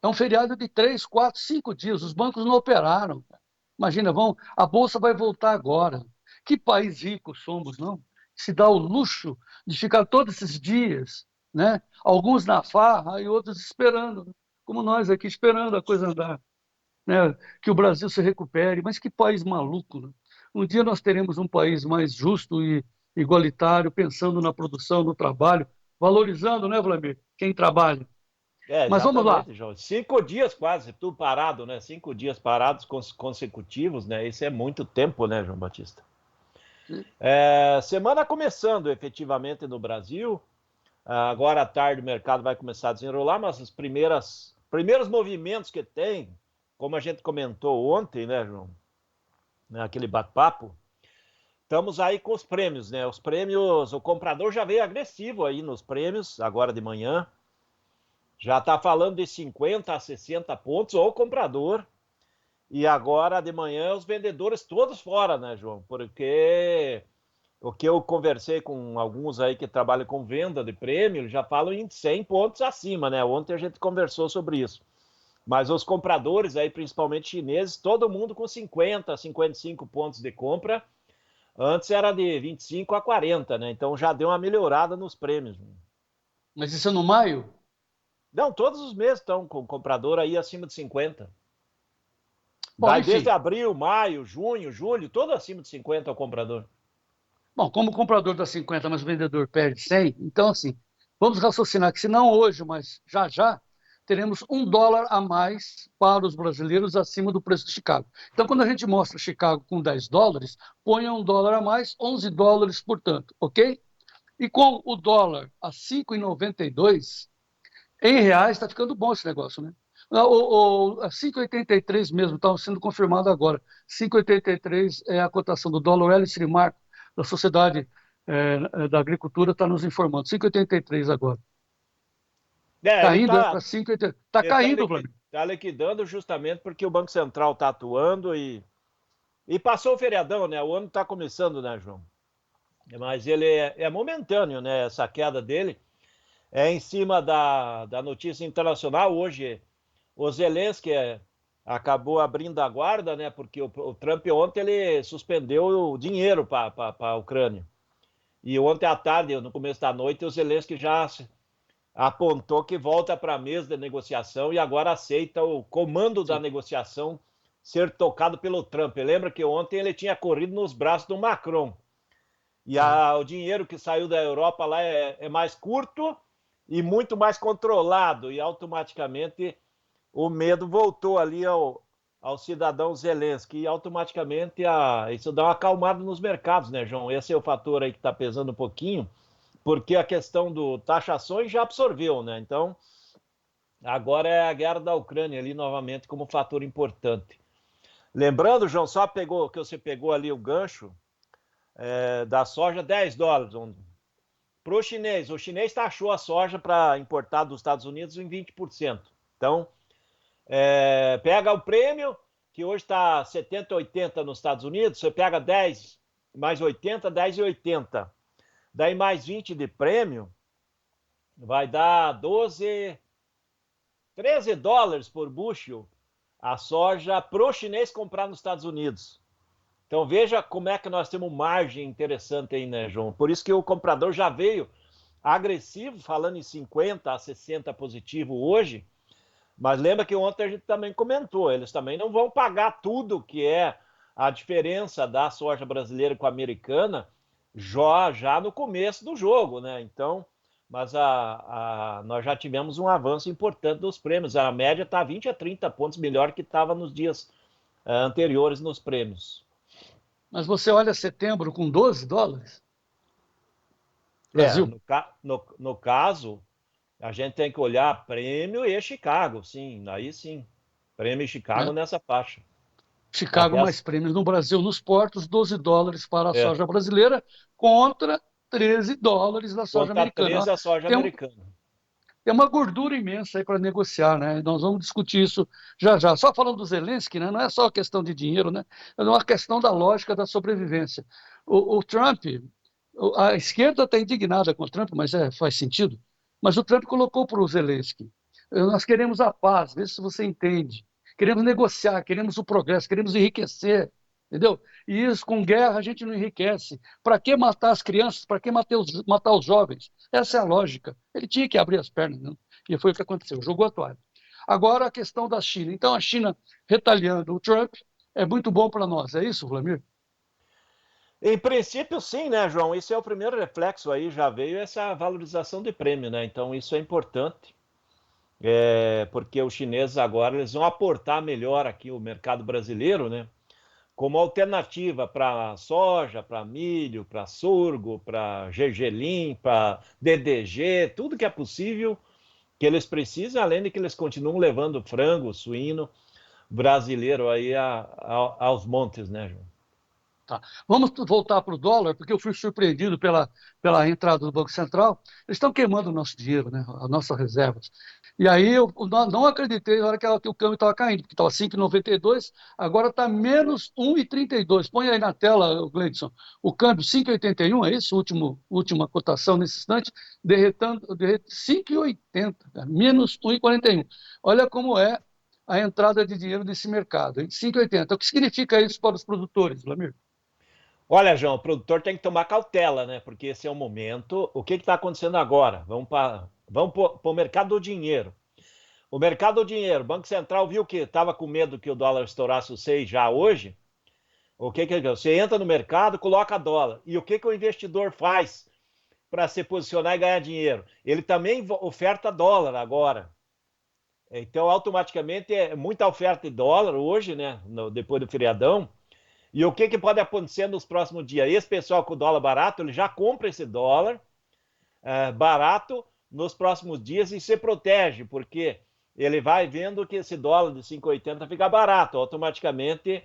Speaker 5: É um feriado de 3, 4, 5 dias. Os bancos não operaram. Imagina, a Bolsa vai voltar agora. Que país rico somos, não? Se dá o luxo de ficar todos esses dias, né? Alguns na farra e outros esperando, né? Como nós aqui esperando a coisa andar, né? Que o Brasil se recupere. Mas que país maluco, né? Um dia nós teremos um país mais justo e igualitário, pensando na produção, no trabalho, valorizando, né, Vladimir, quem trabalha. Mas vamos lá.
Speaker 12: João. 5 dias quase, tudo parado, né? 5 dias parados consecutivos, né? Isso é muito tempo, né, João Batista? Semana começando efetivamente no Brasil. Agora à tarde o mercado vai começar a desenrolar, mas os primeiros movimentos que tem, como a gente comentou ontem, né, João? Aquele bate-papo. Estamos aí com os prêmios, né? Os prêmios, o comprador já veio agressivo aí nos prêmios, agora de manhã. Já está falando de 50 a 60 pontos, ou o comprador. E agora de manhã os vendedores todos fora, né, João? Porque o que eu conversei com alguns aí que trabalham com venda de prêmio, eles já falam em 100 pontos acima, né? Ontem a gente conversou sobre isso. Mas os compradores aí, principalmente chineses, todo mundo com 50 a 55 pontos de compra. Antes era de 25 a 40, né? Então já deu uma melhorada nos prêmios.
Speaker 5: Mas isso é no maio?
Speaker 12: Não, todos os meses estão com o comprador aí acima de 50.
Speaker 5: Bom,
Speaker 12: Vai
Speaker 5: enfim.
Speaker 12: desde abril, maio, junho, julho, todo acima de 50 é o comprador.
Speaker 5: Bom, como o comprador dá 50, mas o vendedor perde 100, então assim, vamos raciocinar que se não hoje, mas já, teremos $1 a mais para os brasileiros acima do preço de Chicago. Então, quando a gente mostra Chicago com $10, ponha $1 a mais, $11, portanto, ok? E com o dólar a 5,92, em reais, está ficando bom esse negócio, né? A 5,83 mesmo, está sendo confirmado agora. 5,83 é a cotação do dólar. O Alice Marco, da Sociedade da Agricultura, está nos informando. 5,83 agora. Está indo para 5,83. Está caindo, Vladimir.
Speaker 12: Está liquidando justamente porque o Banco Central está atuando e passou o feriadão, né? O ano está começando, né, João? Mas ele é momentâneo, né? Essa queda dele é em cima da notícia internacional. Hoje, o Zelensky acabou abrindo a guarda, né? Porque o Trump ontem ele suspendeu o dinheiro para a Ucrânia. E ontem à tarde, no começo da noite, o Zelensky já apontou que volta para a mesa de negociação e agora aceita o comando da negociação ser tocado pelo Trump. Lembra que ontem ele tinha corrido nos braços do Macron. E o dinheiro que saiu da Europa lá é mais curto e muito mais controlado. E automaticamente o medo voltou ali ao cidadão Zelensky. E automaticamente isso dá uma acalmada nos mercados, né, João? Esse é o fator aí que está pesando um pouquinho, porque a questão do taxações já absorveu, né? Então, agora é a guerra da Ucrânia ali novamente como fator importante. Lembrando, João, só que você pegou ali o gancho da soja, $10. Para o chinês taxou a soja para importar dos Estados Unidos em 20%. Então, pega o prêmio, que hoje está 70,80 nos Estados Unidos, você pega 10 mais 80, 10,80. Daí mais 20 de prêmio, vai dar $13 por bushel a soja para o chinês comprar nos Estados Unidos. Então veja como é que nós temos margem interessante aí, né, João? Por isso que o comprador já veio agressivo, falando em 50 a 60 positivo hoje, mas lembra que ontem a gente também comentou, eles também não vão pagar tudo que é a diferença da soja brasileira com a americana já no começo do jogo, né? Então, mas nós já tivemos um avanço importante dos prêmios. A média está 20 a 30 pontos melhor que estava nos dias anteriores nos prêmios.
Speaker 5: Mas você olha setembro com $12? Brasil.
Speaker 12: No caso, a gente tem que olhar prêmio e Chicago, sim, aí sim. Prêmio e Chicago nessa faixa.
Speaker 5: Chicago mais prêmios no Brasil, nos portos, $12 para a soja brasileira contra $13 da soja americana.
Speaker 12: 13 a soja americana.
Speaker 5: Tem uma gordura imensa aí para negociar, né? Nós vamos discutir isso já. Só falando do Zelensky, né? Não é só questão de dinheiro, né? É uma questão da lógica da sobrevivência. O Trump, a esquerda está indignada com o Trump, mas faz sentido. Mas o Trump colocou para o Zelensky: nós queremos a paz, vê se você entende. Queremos negociar, queremos o progresso, queremos enriquecer. entendeu? E isso, com guerra, a gente não enriquece. Para que matar as crianças? Para que matar os jovens? Essa é a lógica. Ele tinha que abrir as pernas, né? E foi o que aconteceu, jogou a toalha. Agora, a questão da China. Então, a China retaliando o Trump é muito bom para nós, é isso, Vladimir?
Speaker 12: Em princípio, sim, né, João? Isso é o primeiro reflexo aí, já veio essa valorização de prêmio, né? Então, isso é importante, porque os chineses agora eles vão aportar melhor aqui o mercado brasileiro, né? Como alternativa para soja, para milho, para sorgo, para gergelim, para DDG, tudo que é possível que eles precisam, além de que eles continuam levando frango, suíno brasileiro aí aos montes, né, João?
Speaker 5: Tá. Vamos voltar para o dólar, porque eu fui surpreendido pela entrada do Banco Central. Eles estão queimando o nosso dinheiro, né, as nossas reservas. E aí eu não acreditei na hora que o câmbio estava caindo, porque estava 5,92, agora está menos 1,32. Põe aí na tela, Gleidson, o câmbio 5,81, é isso? Última cotação nesse instante, derretendo 5,80, menos 1,41. Olha como é a entrada de dinheiro nesse mercado, hein? 5,80. O que significa isso para os produtores, Vladimir?
Speaker 12: Olha, João, o produtor tem que tomar cautela, né? Porque esse é o momento. O que está acontecendo agora? Vamos para o mercado do dinheiro. O mercado do dinheiro, o Banco Central viu que estava com medo que o dólar estourasse os 6 já hoje. O que você entra no mercado, coloca dólar. E o que o investidor faz para se posicionar e ganhar dinheiro? Ele também oferta dólar agora. Então, automaticamente, é muita oferta de dólar hoje, né? Depois do feriadão. E o que pode acontecer nos próximos dias? Esse pessoal com o dólar barato, ele já compra esse dólar barato nos próximos dias e se protege, porque ele vai vendo que esse dólar de 5,80 fica barato. Automaticamente,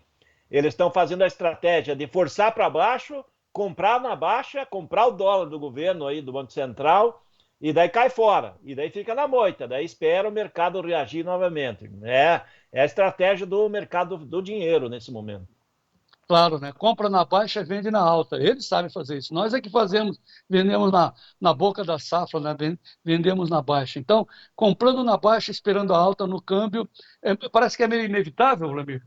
Speaker 12: eles estão fazendo a estratégia de forçar para baixo, comprar na baixa, comprar o dólar do governo aí, do Banco Central, e daí cai fora. E daí fica na moita. Daí espera o mercado reagir novamente. É a estratégia do mercado do dinheiro nesse momento.
Speaker 5: Claro, né? Compra na baixa e vende na alta. Eles sabem fazer isso. Nós é que vendemos na boca da safra, né? Vendemos na baixa. Então, comprando na baixa, esperando a alta no câmbio, parece que é meio inevitável, Vladimir.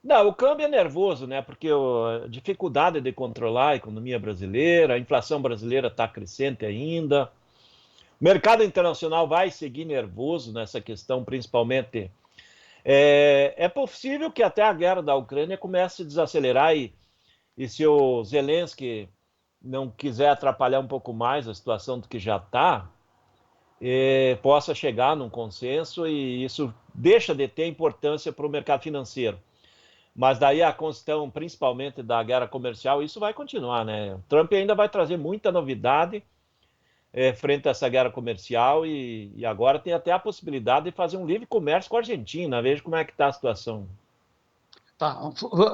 Speaker 12: Não, o câmbio é nervoso, né? Porque a dificuldade de controlar a economia brasileira, a inflação brasileira está crescente ainda. O mercado internacional vai seguir nervoso nessa questão, principalmente. É possível que até a guerra da Ucrânia comece a desacelerar e se o Zelensky não quiser atrapalhar um pouco mais a situação do que já está, possa chegar num consenso e isso deixa de ter importância para o mercado financeiro. Mas daí a questão, principalmente da guerra comercial, isso vai continuar, né? O Trump ainda vai trazer muita novidade frente a essa guerra comercial e agora tem até a possibilidade de fazer um livre comércio com a Argentina. Veja como é que está a situação.
Speaker 5: Tá,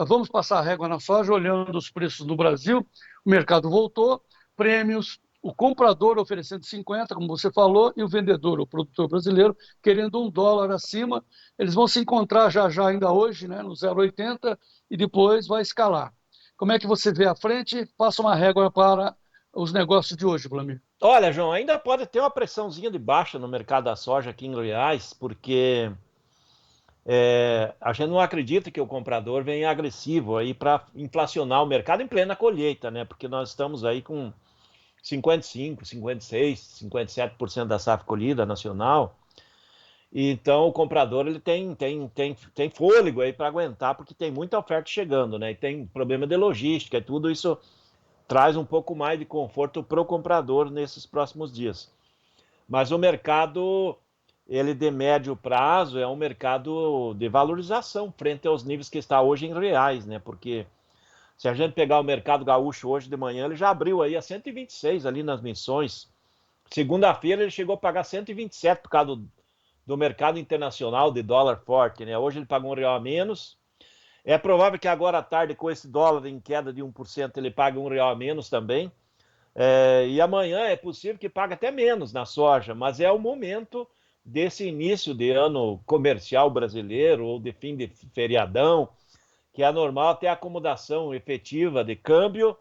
Speaker 5: vamos passar a régua na soja, olhando os preços no Brasil. O mercado voltou, prêmios, o comprador oferecendo 50, como você falou, e o vendedor, o produtor brasileiro, querendo $1 acima. Eles vão se encontrar já ainda hoje, né, no 0,80, e depois vai escalar. Como é que você vê à frente? Passa uma régua para os negócios de hoje, Vladimir.
Speaker 12: Olha, João, ainda pode ter uma pressãozinha de baixa no mercado da soja aqui em Goiás, porque a gente não acredita que o comprador venha agressivo aí para inflacionar o mercado em plena colheita, né? Porque nós estamos aí com 55, 56, 57% da safra colhida nacional. Então o comprador ele tem fôlego aí para aguentar, porque tem muita oferta chegando, né? E tem problema de logística e tudo isso traz um pouco mais de conforto para o comprador nesses próximos dias. Mas o mercado, ele de médio prazo, é um mercado de valorização frente aos níveis que está hoje em reais, né? Porque se a gente pegar o mercado gaúcho hoje de manhã, ele já abriu aí a 126 ali nas missões. Segunda-feira ele chegou a pagar 127 por causa do mercado internacional de dólar forte, né? Hoje ele pagou R$1 a menos. É provável que agora à tarde, com esse dólar em queda de 1%, ele pague R$1 a menos também. E amanhã é possível que pague até menos na soja, mas é o momento desse início de ano comercial brasileiro, ou de fim de feriadão, que é normal ter acomodação efetiva de câmbio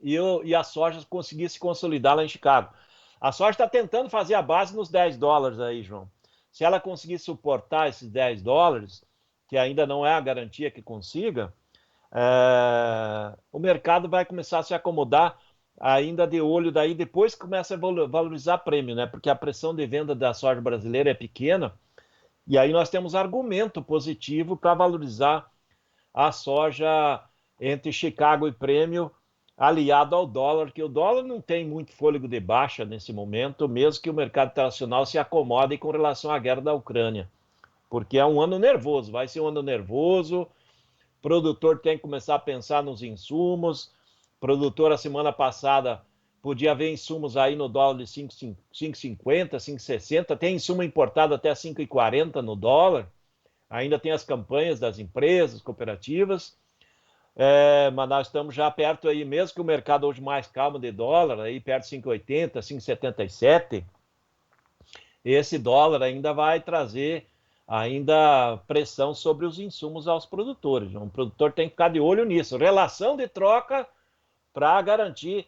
Speaker 12: e a soja conseguir se consolidar lá em Chicago. A soja está tentando fazer a base nos $10 aí, João. Se ela conseguir suportar esses $10, que ainda não é a garantia que consiga, o mercado vai começar a se acomodar ainda de olho daí, depois que começa a valorizar prêmio, né? Porque a pressão de venda da soja brasileira é pequena, e aí nós temos argumento positivo para valorizar a soja entre Chicago e prêmio, aliado ao dólar, que o dólar não tem muito fôlego de baixa nesse momento, mesmo que o mercado internacional se acomode com relação à guerra da Ucrânia, porque é um ano nervoso, vai ser um ano nervoso, o produtor tem que começar a pensar nos insumos, o produtor a semana passada podia ver insumos aí no dólar de 5,50, 5,60, tem insumo importado até 5,40 no dólar, ainda tem as campanhas das empresas, cooperativas, mas nós estamos já perto aí, mesmo que o mercado hoje mais calmo de dólar, aí perto de 5,80, 5,77, esse dólar ainda vai trazer ainda pressão sobre os insumos aos produtores. O produtor tem que ficar de olho nisso. Relação de troca para garantir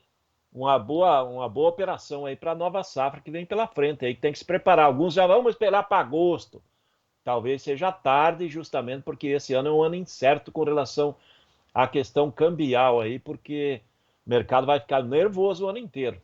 Speaker 12: uma boa operação aí para a nova safra que vem pela frente. Aí tem que se preparar. Alguns já vamos esperar para agosto. Talvez seja tarde, justamente porque esse ano é um ano incerto com relação à questão cambial aí, porque o mercado vai ficar nervoso o ano inteiro.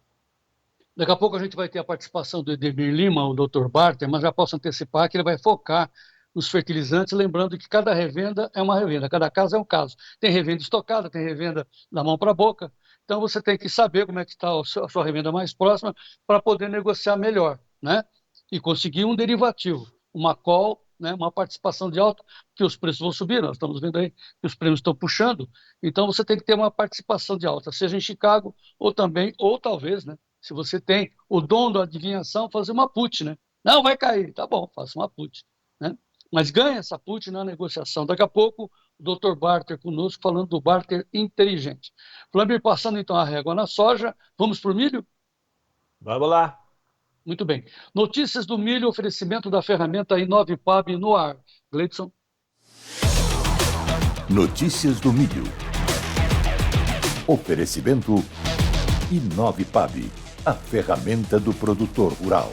Speaker 5: Daqui a pouco a gente vai ter a participação do Edemir Lima, o Dr. Barter, mas já posso antecipar que ele vai focar nos fertilizantes, lembrando que cada revenda é uma revenda, cada caso é um caso. Tem revenda estocada, tem revenda da mão para a boca, então você tem que saber como é que está a sua revenda mais próxima para poder negociar melhor, né? E conseguir um derivativo, uma call, né? Uma participação de alta, que os preços vão subir, nós estamos vendo aí que os prêmios estão puxando, então você tem que ter uma participação de alta, seja em Chicago ou também, ou talvez, né? Se você tem o dom da adivinhação, fazer uma put, né? Não, vai cair, tá bom, faça uma put, né? Mas ganha essa put na negociação. Daqui a pouco, o Dr. Barter conosco, falando do barter inteligente. Flamir, passando então a régua na soja, vamos para o milho?
Speaker 12: Vamos lá.
Speaker 5: Muito bem. Notícias do milho, oferecimento da ferramenta I9PAB no ar. Gleidson.
Speaker 1: Notícias do milho. Oferecimento I9PAB, a ferramenta do produtor rural.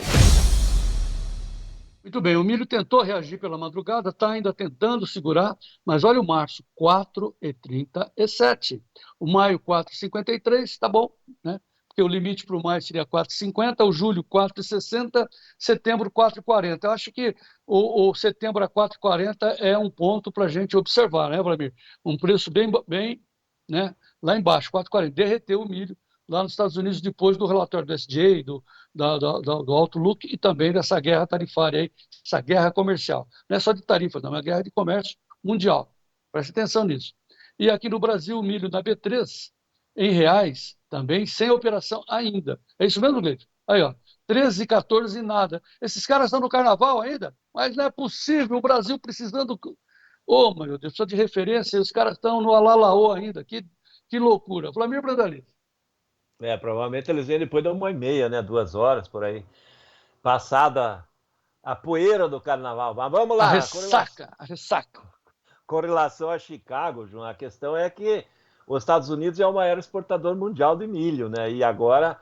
Speaker 5: Muito bem, o milho tentou reagir pela madrugada, está ainda tentando segurar, mas olha o março, 4,37. O maio, 4,53, tá bom, né? Porque o limite para o maio seria 4,50, o julho, 4,60, setembro, 4,40. Eu acho que o setembro a 4,40 é um ponto para a gente observar, né, Vladimir? Um preço bem, né, lá embaixo, 4,40. Derreteu o milho lá nos Estados Unidos depois do relatório do SDA, do Outlook e também dessa guerra tarifária aí, essa guerra comercial. Não é só de tarifa, não, é uma guerra de comércio mundial. Preste atenção nisso. E aqui no Brasil, o milho na B3, em reais, também sem operação ainda. É isso mesmo, Gleito? Aí, ó, 13, 14 e nada. Esses caras estão no carnaval ainda? Mas não é possível, o Brasil precisando... Oh, meu Deus, precisa de referência, e os caras estão no Alalaô ainda. Que loucura. Flamir Brandalize.
Speaker 12: Provavelmente eles vêm depois de 1h30, né? 2 horas, por aí. Passada a poeira do carnaval. Mas vamos lá.
Speaker 5: A ressaca.
Speaker 12: Com relação a Chicago, João, a questão é que os Estados Unidos é o maior exportador mundial de milho, né? E agora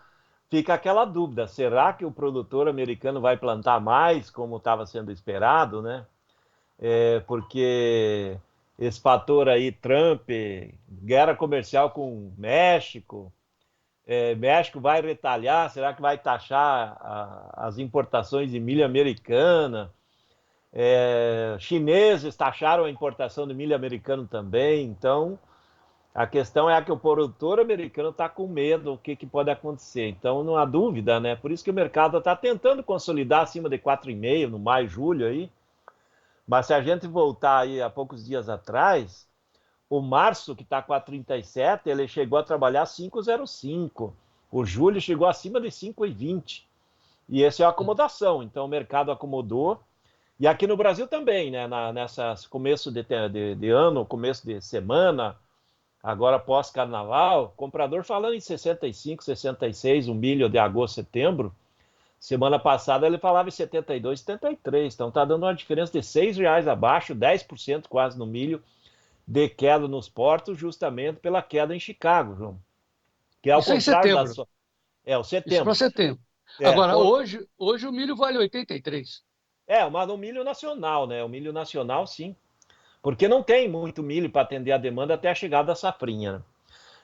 Speaker 12: fica aquela dúvida, será que o produtor americano vai plantar mais, como estava sendo esperado, né? Porque esse fator aí, Trump, guerra comercial com o México, México vai retalhar, será que vai taxar as importações de milho americana? Chineses taxaram a importação de milho americano também, então a questão é que o produtor americano está com medo do que pode acontecer, então não há dúvida, né? Por isso que o mercado está tentando consolidar acima de 4,5 no maio, julho aí, mas se a gente voltar aí a poucos dias atrás, o março, que está 4,37, ele chegou a trabalhar 5,05. O julho chegou acima de 5,20. E essa é a acomodação. Então, o mercado acomodou. E aqui no Brasil também, né? Nessa começo de ano, começo de semana, agora pós-carnaval, comprador falando em 65, 66, o milho de agosto, setembro. Semana passada ele falava em 72, 73. Então, está dando uma diferença de R$6 abaixo, 10% quase no milho, de queda nos portos, justamente pela queda em Chicago, João. Que é o contrário da sua... o setembro.
Speaker 5: Isso para setembro. Agora, hoje o milho vale 83.
Speaker 12: Mas no milho nacional, né? O milho nacional, sim. porque não tem muito milho para atender a demanda até a chegada da safrinha, né?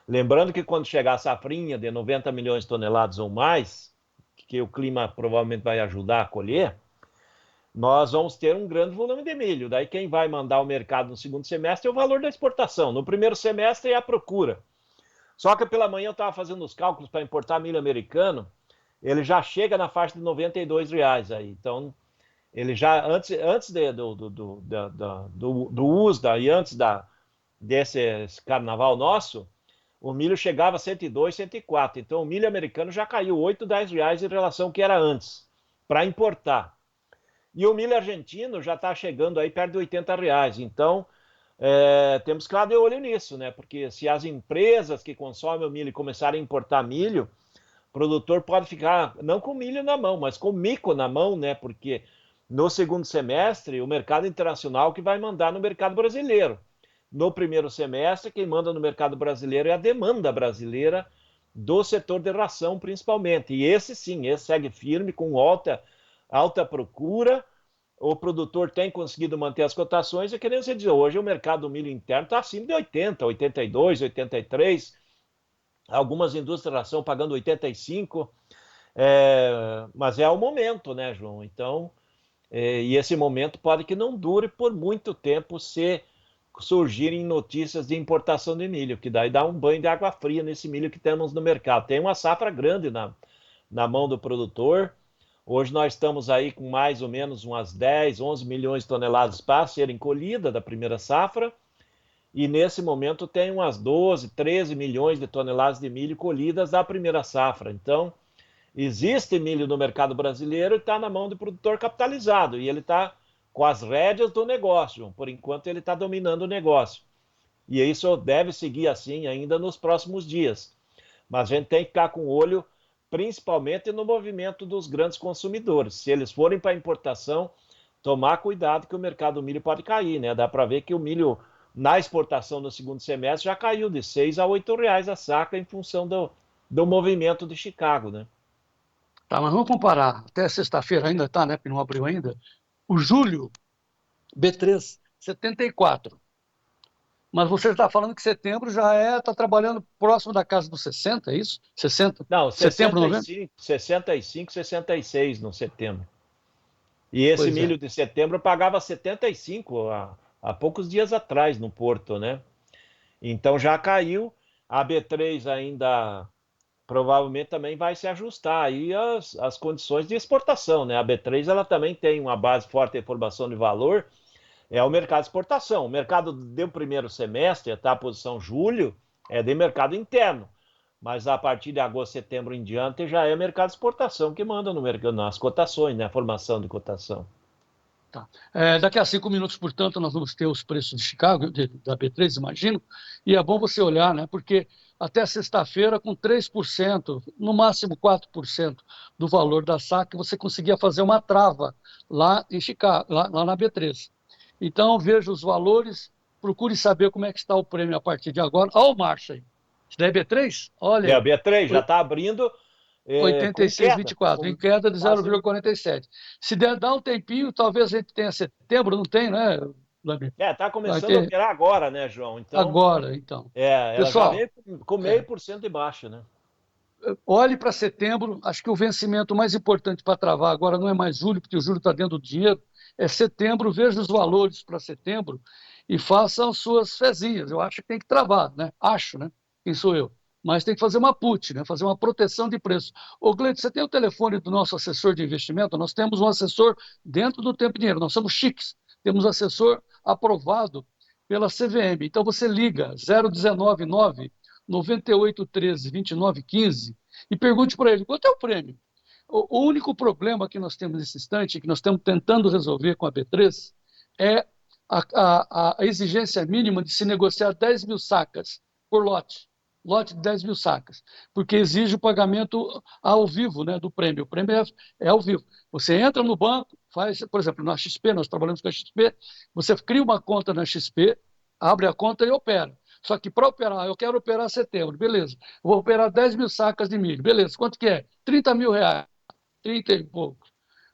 Speaker 12: Lembrando que quando chegar a safrinha de 90 milhões de toneladas ou mais, que o clima provavelmente vai ajudar a colher, nós vamos ter um grande volume de milho. Daí quem vai mandar ao mercado no segundo semestre é o valor da exportação. No primeiro semestre é a procura. Só que pela manhã eu estava fazendo os cálculos para importar milho americano, ele já chega na faixa de R$ 92 aí. Então, ele já, antes do USDA e antes desse carnaval nosso, o milho chegava a 102, 104. Então, o milho americano já caiu 8, 10 reais em relação ao que era antes, para importar. E o milho argentino já está chegando aí perto de 80 reais. Então, temos que estar de olho nisso, né? Porque se as empresas que consomem o milho começarem a importar milho, o produtor pode ficar, não com milho na mão, mas com mico na mão, né? Porque no segundo semestre, o mercado internacional que vai mandar no mercado brasileiro. No primeiro semestre, quem manda no mercado brasileiro é a demanda brasileira do setor de ração, principalmente. E esse sim, esse segue firme, com alta procura. O produtor tem conseguido manter as cotações. E querendo dizer, hoje o mercado do milho interno está acima de 80, 82, 83. Algumas indústrias de ração pagando 85. Mas é o momento, né, João? Então, e esse momento pode que não dure por muito tempo se surgirem notícias de importação de milho, que daí dá um banho de água fria nesse milho que temos no mercado. Tem uma safra grande na mão do produtor. Hoje nós estamos aí com mais ou menos umas 10, 11 milhões de toneladas para serem colhidas da primeira safra, e nesse momento tem umas 12, 13 milhões de toneladas de milho colhidas da primeira safra. Então, existe milho no mercado brasileiro e está na mão do produtor capitalizado, e ele está com as rédeas do negócio. Por enquanto, ele está dominando o negócio. E isso deve seguir assim ainda nos próximos dias. Mas a gente tem que ficar com o olho, principalmente no movimento dos grandes consumidores. Se eles forem para importação, tomar cuidado que o mercado do milho pode cair, né? Dá para ver que o milho na exportação no segundo semestre já caiu de 6 a 8 reais a saca em função do movimento de Chicago, né?
Speaker 5: Tá, mas vamos comparar. Até sexta-feira ainda está, né? Porque não abriu ainda. O julho, B3, 74. Mas você está falando que setembro já está trabalhando próximo da casa dos 60, é isso? 60?
Speaker 12: Não,
Speaker 5: setembro,
Speaker 12: 65, 66 no setembro. E esse milho de setembro pagava 75 há poucos dias atrás no Porto, né? Então já caiu. A B3 ainda provavelmente também vai se ajustar aí as condições de exportação, né? A B3 ela também tem uma base forte de formação de valor, é o mercado de exportação. O mercado do primeiro semestre, até a posição julho, é de mercado interno, mas a partir de agosto, setembro em diante já é mercado de exportação que manda no mercado, nas cotações, né? A formação de cotação.
Speaker 5: Tá. Daqui a 5 minutos, portanto, nós vamos ter os preços de Chicago, da B3, imagino, e é bom você olhar, né? Porque até sexta-feira, com 3%, no máximo 4% do valor da saca, você conseguia fazer uma trava lá em Chicago, lá na B3. Então, veja os valores, procure saber como é que está o prêmio a partir de agora. Olha o marcha aí. Isso daí é B3? Olha.
Speaker 12: A B3 já está abrindo.
Speaker 5: 86,24, em queda de 0,47. Se dar um tempinho, talvez a gente tenha setembro, não tem, né,
Speaker 12: Vladimir? Está começando a operar agora, né, João? Então,
Speaker 5: agora, então.
Speaker 12: Ela pessoal, já veio com 0,5% de baixa, né?
Speaker 5: Olhe para setembro, acho que o vencimento mais importante para travar agora não é mais julho, porque o julho está dentro do dinheiro, é setembro. Veja os valores para setembro e faça as suas fezinhas. Eu acho que tem que travar, né? Acho, né? Quem sou eu? Mas tem que fazer uma put, né? Fazer uma proteção de preço. Ô, Gleito, você tem o telefone do nosso assessor de investimento? Nós temos um assessor dentro do Tempo e Dinheiro, nós somos chiques, temos assessor aprovado pela CVM. Então você liga 0199 9813 2915 e pergunte para ele quanto é o prêmio. O único problema que nós temos nesse instante, que nós estamos tentando resolver com a B3, é a exigência mínima de se negociar 10 mil sacas por lote de 10 mil sacas, porque exige o pagamento ao vivo, né, do prêmio. O prêmio é ao vivo. Você entra no banco, faz, por exemplo, na XP, nós trabalhamos com a XP, você cria uma conta na XP, abre a conta e opera. Só que para operar, eu quero operar setembro, beleza. Vou operar 10 mil sacas de milho, beleza. Quanto que é? 30 mil reais, 30 e pouco.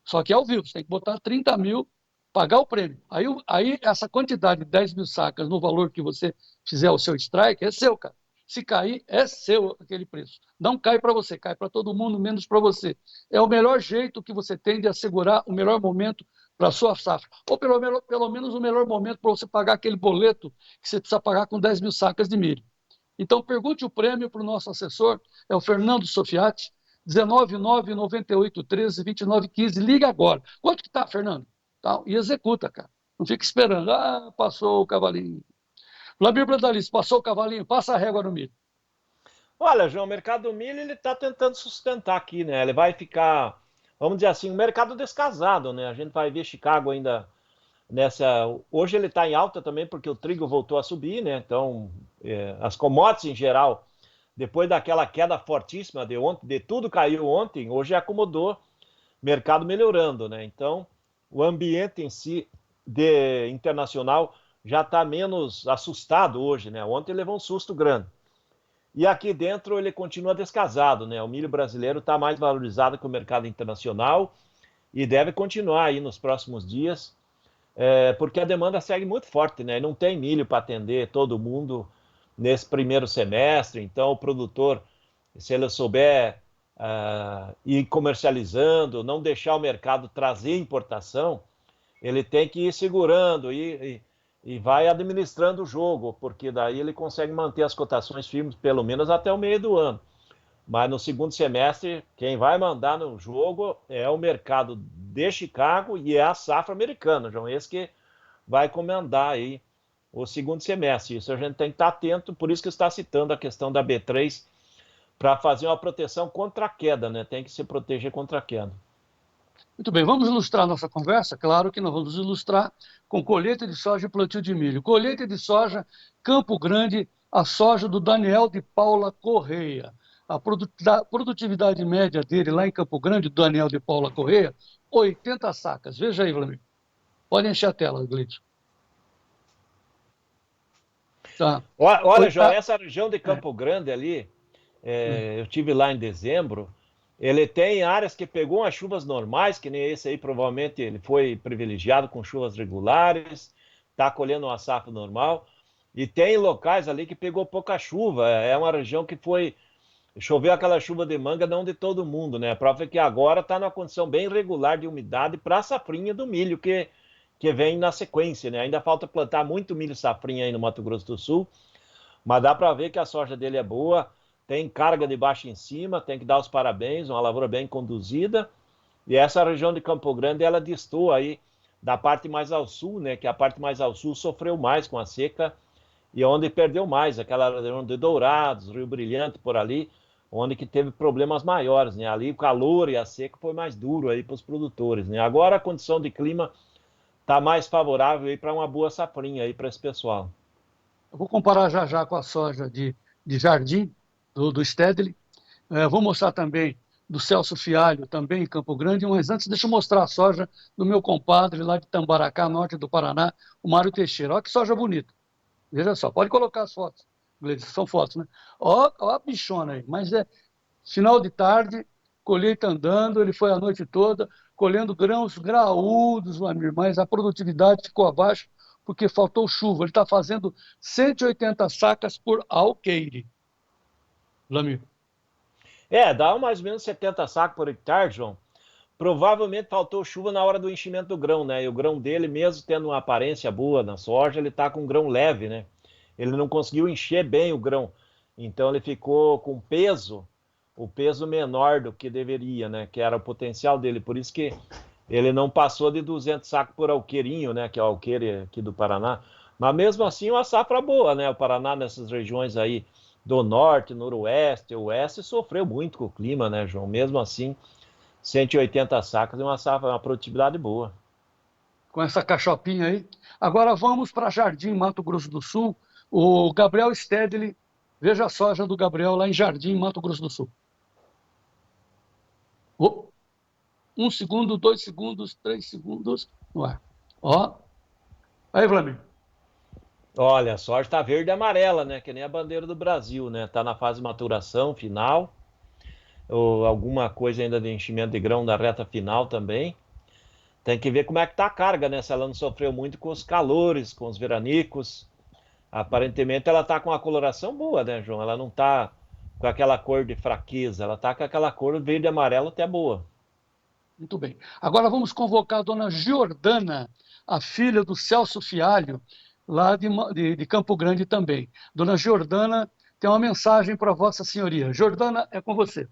Speaker 5: Só que é ao vivo, você tem que botar 30 mil pagar o prêmio. Aí essa quantidade de 10 mil sacas no valor que você fizer o seu strike é seu, cara. Se cair, é seu aquele preço. Não cai para você, cai para todo mundo, menos para você. É o melhor jeito que você tem de assegurar o melhor momento para a sua safra. Ou pelo menos o melhor momento para você pagar aquele boleto que você precisa pagar com 10 mil sacas de milho. Então, pergunte o prêmio para o nosso assessor, é o Fernando Sofiati, 19998132915. Liga agora. Quanto que tá, Fernando? Tá, e executa, cara. Não fica esperando. Ah, passou o cavalinho. Vladimir Brandalice, passou o cavalinho, passa a régua no milho.
Speaker 12: Olha, João, o mercado do milho ele está tentando sustentar aqui, né? Ele vai ficar, vamos dizer assim, um mercado descasado, né? A gente vai ver Chicago ainda nessa. Hoje ele está em alta também porque o trigo voltou a subir, né? Então, as commodities em geral, depois daquela queda fortíssima de ontem, de tudo caiu ontem, hoje acomodou, mercado melhorando, né? Então, o ambiente em si internacional já está menos assustado hoje, né? Ontem levou um susto grande. E aqui dentro ele continua descasado, né? O milho brasileiro está mais valorizado que o mercado internacional e deve continuar aí nos próximos dias, porque a demanda segue muito forte, né? Não tem milho para atender todo mundo nesse primeiro semestre, então o produtor, se ele souber ir comercializando, não deixar o mercado trazer importação, ele tem que ir segurando e vai administrando o jogo, porque daí ele consegue manter as cotações firmes pelo menos até o meio do ano. Mas no segundo semestre, quem vai mandar no jogo é o mercado de Chicago e é a safra americana, João. Esse que vai comandar aí o segundo semestre. Isso a gente tem que estar atento, por isso que está citando a questão da B3 para fazer uma proteção contra a queda, né? Tem que se proteger contra a queda.
Speaker 5: Muito bem, vamos ilustrar nossa conversa? Claro que nós vamos ilustrar com colheita de soja e plantio de milho. Colheita de soja, Campo Grande, a soja do Daniel de Paula Correia. A produtividade média dele lá em Campo Grande, do Daniel de Paula Correia, 80 sacas. Veja aí, Vladimir. Pode encher a tela, Glitch.
Speaker 12: Tá. Olha, João, essa região de Campo Grande ali, eu tive lá em dezembro, ele tem áreas que pegou as chuvas normais, que nem esse aí, provavelmente ele foi privilegiado com chuvas regulares, está colhendo uma safra normal, e tem locais ali que pegou pouca chuva, é uma região que choveu aquela chuva de manga, não de todo mundo, né? A prova é que agora está numa condição bem regular de umidade para a safrinha do milho, que vem na sequência, né? Ainda falta plantar muito milho safrinha aí no Mato Grosso do Sul, mas dá para ver que a soja dele é boa, tem carga de baixo em cima, tem que dar os parabéns, uma lavoura bem conduzida. E essa região de Campo Grande, ela destoa aí da parte mais ao sul, né? Que a parte mais ao sul sofreu mais com a seca e onde perdeu mais, aquela região de Dourados, Rio Brilhante, por ali, onde que teve problemas maiores, né? Ali o calor e a seca foi mais duro aí para os produtores, né? Agora a condição de clima está mais favorável aí para uma boa safrinha aí para esse pessoal.
Speaker 5: Eu vou comparar já com a soja de Jardim, do Stedley. Vou mostrar também do Celso Fialho, também em Campo Grande, mas antes deixa eu mostrar a soja do meu compadre lá de Tambaracá, norte do Paraná, o Mário Teixeira. Olha que soja bonita. Veja só, pode colocar as fotos. São fotos, né? Olha a bichona aí, mas é final de tarde, colheita andando, ele foi a noite toda, colhendo grãos graúdos, mas a produtividade ficou abaixo porque faltou chuva. Ele está fazendo 180 sacas por alqueire. Vladimir.
Speaker 12: Dá mais ou menos 70 sacos por hectare, João. Provavelmente faltou chuva na hora do enchimento do grão, né? E o grão dele, mesmo tendo uma aparência boa na soja, ele está com um grão leve, né? Ele não conseguiu encher bem o grão. Então ele ficou com o peso menor do que deveria, né? Que era o potencial dele. Por isso que ele não passou de 200 sacos por alqueirinho, né? Que é o alqueire aqui do Paraná. Mas mesmo assim, uma safra boa, né? O Paraná nessas regiões aí do norte, noroeste, oeste, sofreu muito com o clima, né, João? Mesmo assim, 180 sacas é uma safra, uma produtividade boa.
Speaker 5: Com essa cachopinha aí. Agora vamos para Jardim, Mato Grosso do Sul. O Gabriel Stedley, veja a soja do Gabriel lá em Jardim, Mato Grosso do Sul. 1 segundo, 2 segundos, 3 segundos no ar. Ó. Aí, Vladimir.
Speaker 12: Olha, a soja está verde e amarela, né? Que nem a bandeira do Brasil, né? Está na fase de maturação final. Ou alguma coisa ainda de enchimento de grão da reta final também. Tem que ver como é que tá a carga, né? Se ela não sofreu muito com os calores, com os veranicos. Aparentemente ela tá com uma coloração boa, né, João? Ela não tá com aquela cor de fraqueza, ela tá com aquela cor verde e amarelo até boa.
Speaker 5: Muito bem. Agora vamos convocar a dona Giordana, a filha do Celso Fialho, lá de Campo Grande também. Dona Giordana tem uma mensagem para Vossa Senhoria. Giordana, é com você.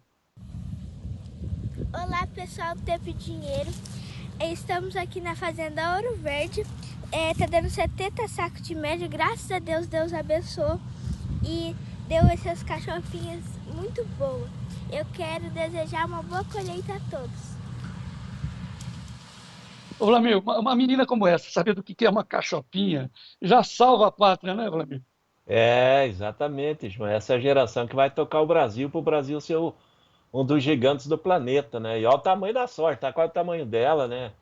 Speaker 13: Olá, pessoal do Tempo e Dinheiro. Estamos aqui na Fazenda Ouro Verde. Tá dando 70 sacos de média. Graças a Deus, Deus abençoou e deu essas cachorrinhas muito boas. Eu quero desejar uma boa colheita a todos.
Speaker 5: Ô, Vlamir, uma menina como essa, sabendo o que é uma cachopinha, já salva a pátria, né, Vlamir?
Speaker 12: É, exatamente, João. Essa é a geração que vai tocar o Brasil para o Brasil ser um dos gigantes do planeta, né? E olha o tamanho da sorte, tá? Qual é o tamanho dela, né?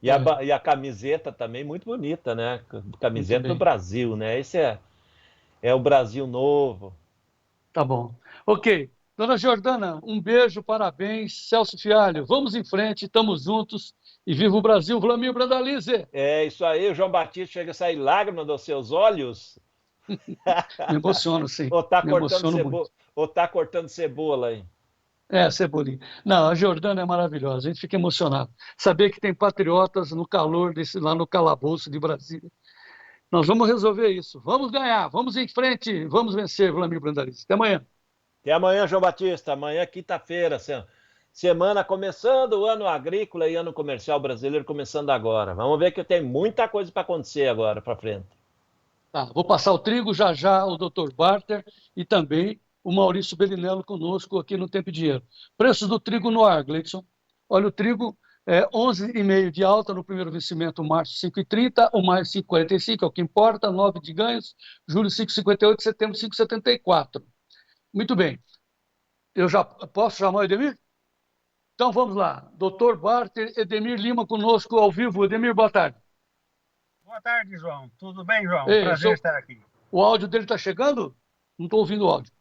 Speaker 12: E a camiseta também muito bonita, né? Camiseta do Brasil, né? Esse é o Brasil novo.
Speaker 5: Tá bom. Ok. Dona Giordana, um beijo, parabéns. Celso Fialho, vamos em frente, estamos juntos e viva o Brasil. Vlamir Brandalize.
Speaker 12: É isso aí, o João Batista chega a sair lágrimas dos seus olhos.
Speaker 5: Me emociono, sim.
Speaker 12: Ou tá cortando cebola aí.
Speaker 5: É, Cebolinha. Não, a Giordana é maravilhosa, a gente fica emocionado. Saber que tem patriotas no calor lá no calabouço de Brasília. Nós vamos resolver isso. Vamos ganhar, vamos em frente, vamos vencer, Vlamir Brandalize. Até amanhã.
Speaker 12: Até amanhã, João Batista. Amanhã, quinta-feira. Semana começando, o ano agrícola e ano comercial brasileiro começando agora. Vamos ver que tem muita coisa para acontecer agora para frente.
Speaker 5: Tá, vou passar o trigo já o Dr. Barter e também o Maurício Bellinello conosco aqui no Tempo e Dinheiro. Preços do trigo no ar, Gleidson. Olha, o trigo 11,5 de alta no primeiro vencimento, março 5,30, o maio 5,45, é o que importa, 9 de ganhos, julho 5,58, setembro 5,74. Muito bem. Eu já posso chamar o Edemir? Então vamos lá. Dr. Barter, Edemir Lima conosco ao vivo. Edemir, boa tarde.
Speaker 14: Boa tarde, João. Tudo bem, João?
Speaker 5: Ei,
Speaker 14: prazer estar aqui.
Speaker 5: O áudio dele está chegando? Não estou ouvindo o áudio.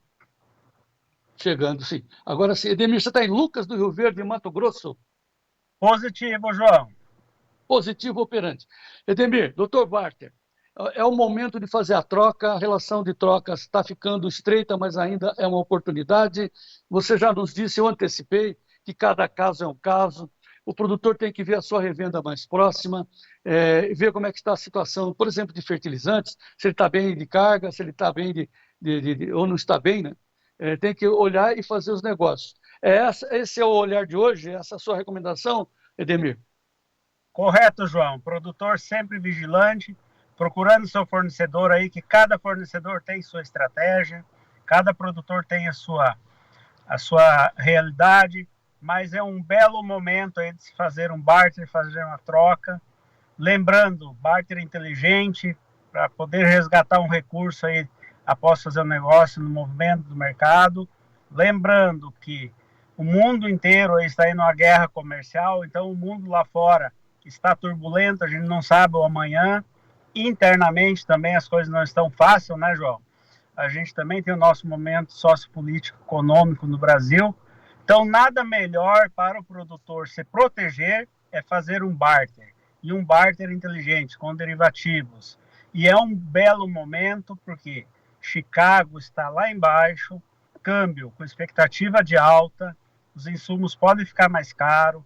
Speaker 5: Chegando, sim. Agora sim, Edemir, você está em Lucas do Rio Verde, Mato Grosso?
Speaker 14: Positivo, João.
Speaker 5: Positivo operante. Edemir, Dr. Barter, é o momento de fazer a troca, a relação de trocas está ficando estreita, mas ainda é uma oportunidade. Você já nos disse, eu antecipei, que cada caso é um caso. O produtor tem que ver a sua revenda mais próxima, ver como é que está a situação, por exemplo, de fertilizantes, se ele está bem de carga, se ele está bem ou não está bem, né? Tem que olhar e fazer os negócios. Esse é o olhar de hoje, essa é a sua recomendação, Edemir?
Speaker 14: Correto, João. Produtor sempre vigilante, procurando seu fornecedor aí, que cada fornecedor tem sua estratégia, cada produtor tem a sua realidade, mas é um belo momento aí de se fazer um barter, fazer uma troca. Lembrando, barter inteligente, para poder resgatar um recurso aí após fazer um negócio no movimento do mercado. Lembrando que o mundo inteiro aí está indo numa guerra comercial, então o mundo lá fora está turbulento, a gente não sabe o amanhã. Internamente também as coisas não estão fáceis, né, João? A gente também tem o nosso momento sociopolítico, econômico no Brasil. Então, nada melhor para o produtor se proteger é fazer um barter. E um barter inteligente, com derivativos. E é um belo momento, porque Chicago está lá embaixo, câmbio com expectativa de alta, os insumos podem ficar mais caros,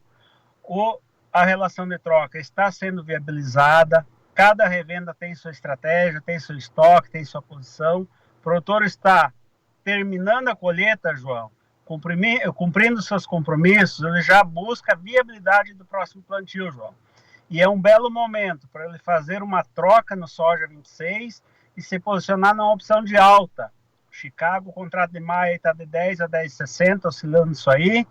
Speaker 14: a relação de troca está sendo viabilizada, cada revenda tem sua estratégia, tem seu estoque, tem sua posição. O produtor está terminando a colheita, João, cumprindo seus compromissos, ele já busca a viabilidade do próximo plantio, João. E é um belo momento para ele fazer uma troca no soja 26 e se posicionar numa opção de alta. Chicago, o contrato de maio está de 10 a 10,60, oscilando isso aí.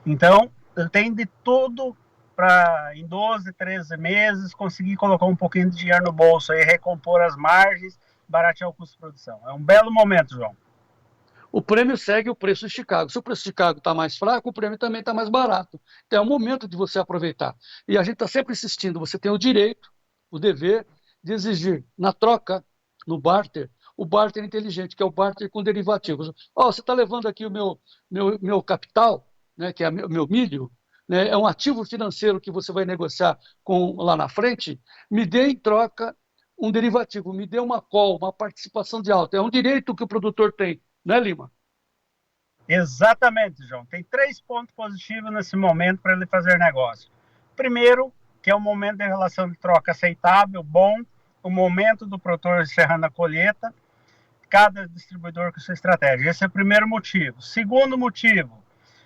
Speaker 14: Então, ele tem de tudo para, em 12, 13 meses, conseguir colocar um pouquinho de dinheiro no bolso aí, recompor as margens, baratear o custo de produção. É um belo momento, João.
Speaker 5: O prêmio segue o preço de Chicago. Se o preço de Chicago está mais fraco, o prêmio também está mais barato. Então é o momento de você aproveitar. E a gente está sempre insistindo, você tem o direito, o dever de exigir na troca, no barter, o barter inteligente, que é o barter com derivativos. Você está levando aqui o meu capital, né, que é o meu milho, né, é um ativo financeiro que você vai negociar lá na frente, me dê em troca um derivativo, me dê uma call, uma participação de alta. É um direito que o produtor tem, né, Lima?
Speaker 14: Exatamente, João. Tem 3 pontos positivos nesse momento para ele fazer negócio. Primeiro, que é um momento de relação de troca aceitável, bom, o momento do produtor encerrando a colheita, cada distribuidor com sua estratégia. Esse é o primeiro motivo. Segundo motivo,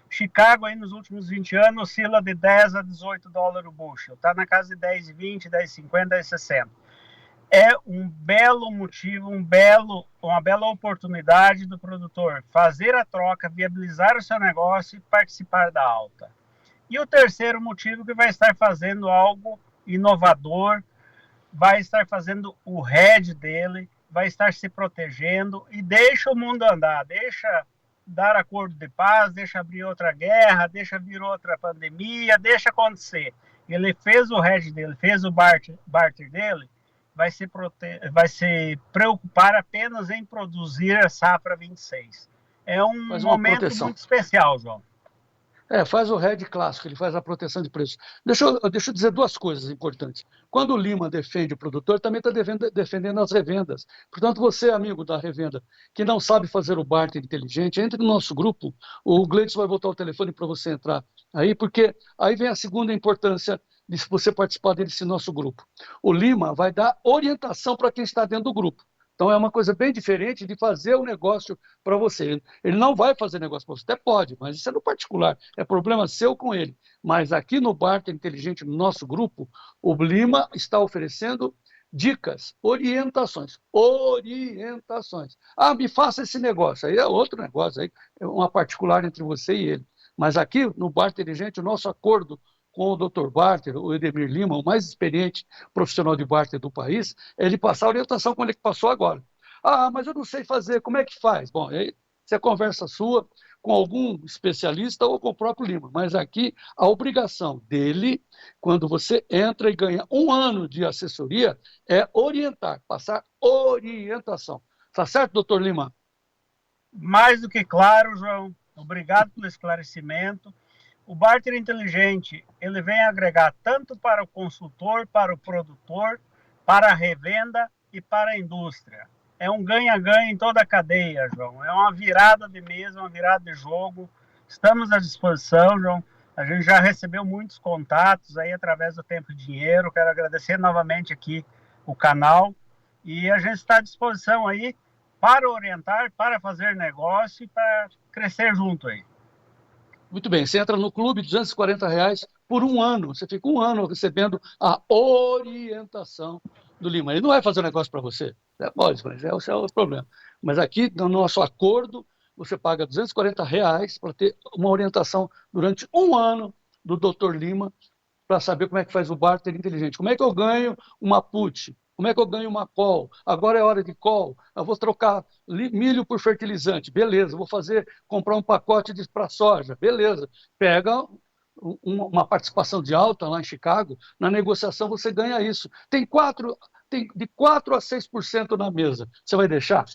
Speaker 14: Chicago aí nos últimos 20 anos oscila de 10 a 18 dólares o bushel. Está na casa de 10,20, 10,50, 10,60. É um belo motivo, uma bela oportunidade do produtor fazer a troca, viabilizar o seu negócio e participar da alta. E o terceiro motivo, que vai estar fazendo algo inovador, vai estar fazendo o hedge dele, vai estar se protegendo e deixa o mundo andar, deixa dar acordo de paz, deixa abrir outra guerra, deixa vir outra pandemia, deixa acontecer. Ele fez o hedge dele, fez o barter dele, vai se preocupar apenas em produzir a safra 26. É um momento muito especial, João.
Speaker 5: Faz o hedge clássico, ele faz a proteção de preço. Deixa eu dizer 2 coisas importantes. Quando o Lima defende o produtor, também está defendendo as revendas. Portanto, você, amigo da revenda, que não sabe fazer o barter inteligente, entre no nosso grupo, o Gleidson vai botar o telefone para você entrar aí, porque aí vem a segunda importância de você participar desse nosso grupo. O Lima vai dar orientação para quem está dentro do grupo. Então, é uma coisa bem diferente de fazer o negócio para você. Ele não vai fazer negócio para você, até pode, mas isso é no particular, é problema seu com ele. Mas aqui no Barter Inteligente, no nosso grupo, o Lima está oferecendo dicas, orientações. Me faça esse negócio. Aí é outro negócio, aí é uma particular entre você e ele. Mas aqui no Barter Inteligente, o nosso acordo com o Dr. Barter, o Edemir Lima, o mais experiente profissional de barter do país, é ele passar a orientação como ele passou agora. Mas eu não sei fazer, como é que faz? Bom, aí você é conversa sua com algum especialista ou com o próprio Lima, mas aqui a obrigação dele, quando você entra e ganha 1 ano de assessoria, é orientar, passar orientação. Tá certo, doutor Lima?
Speaker 14: Mais do que claro, João. Obrigado pelo esclarecimento. O barter inteligente, ele vem agregar tanto para o consultor, para o produtor, para a revenda e para a indústria. É um ganha-ganha em toda a cadeia, João. É uma virada de mesa, uma virada de jogo. Estamos à disposição, João. A gente já recebeu muitos contatos aí através do Tempo e Dinheiro. Quero agradecer novamente aqui o canal. E a gente está à disposição aí para orientar, para fazer negócio e para crescer junto aí.
Speaker 5: Muito bem, você entra no clube, R$240 por 1 ano. Você fica 1 ano recebendo a orientação do Lima. Ele não vai fazer um negócio para você. Pode, mas esse é o problema. Mas aqui, no nosso acordo, você paga R$240 para ter uma orientação durante 1 ano do Dr. Lima para saber como é que faz o barter inteligente. Como é que eu ganho uma put? Como é que eu ganho uma call? Agora é hora de call. Eu vou trocar milho por fertilizante. Beleza. Vou comprar um pacote para soja. Beleza. Pega uma participação de alta lá em Chicago. Na negociação você ganha isso. Tem de 4 a 6% na mesa. Você vai deixar?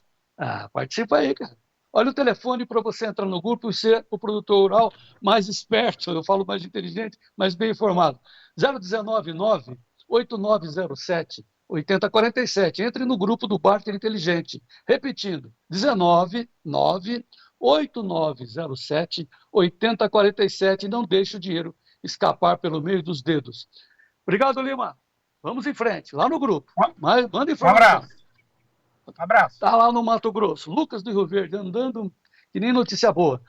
Speaker 5: Participa aí, cara. Olha o telefone para você entrar no grupo e ser o produtor rural mais esperto. Eu falo mais inteligente, mais bem informado. 019-9-8907. 8047. Entre no grupo do Barter Inteligente. Repetindo, 199-8907-8047. Não deixe o dinheiro escapar pelo meio dos dedos. Obrigado, Lima. Vamos em frente, lá no grupo. Mas manda informação.
Speaker 14: Abraço.
Speaker 5: Está lá no Mato Grosso. Lucas do Rio Verde, andando que nem notícia boa.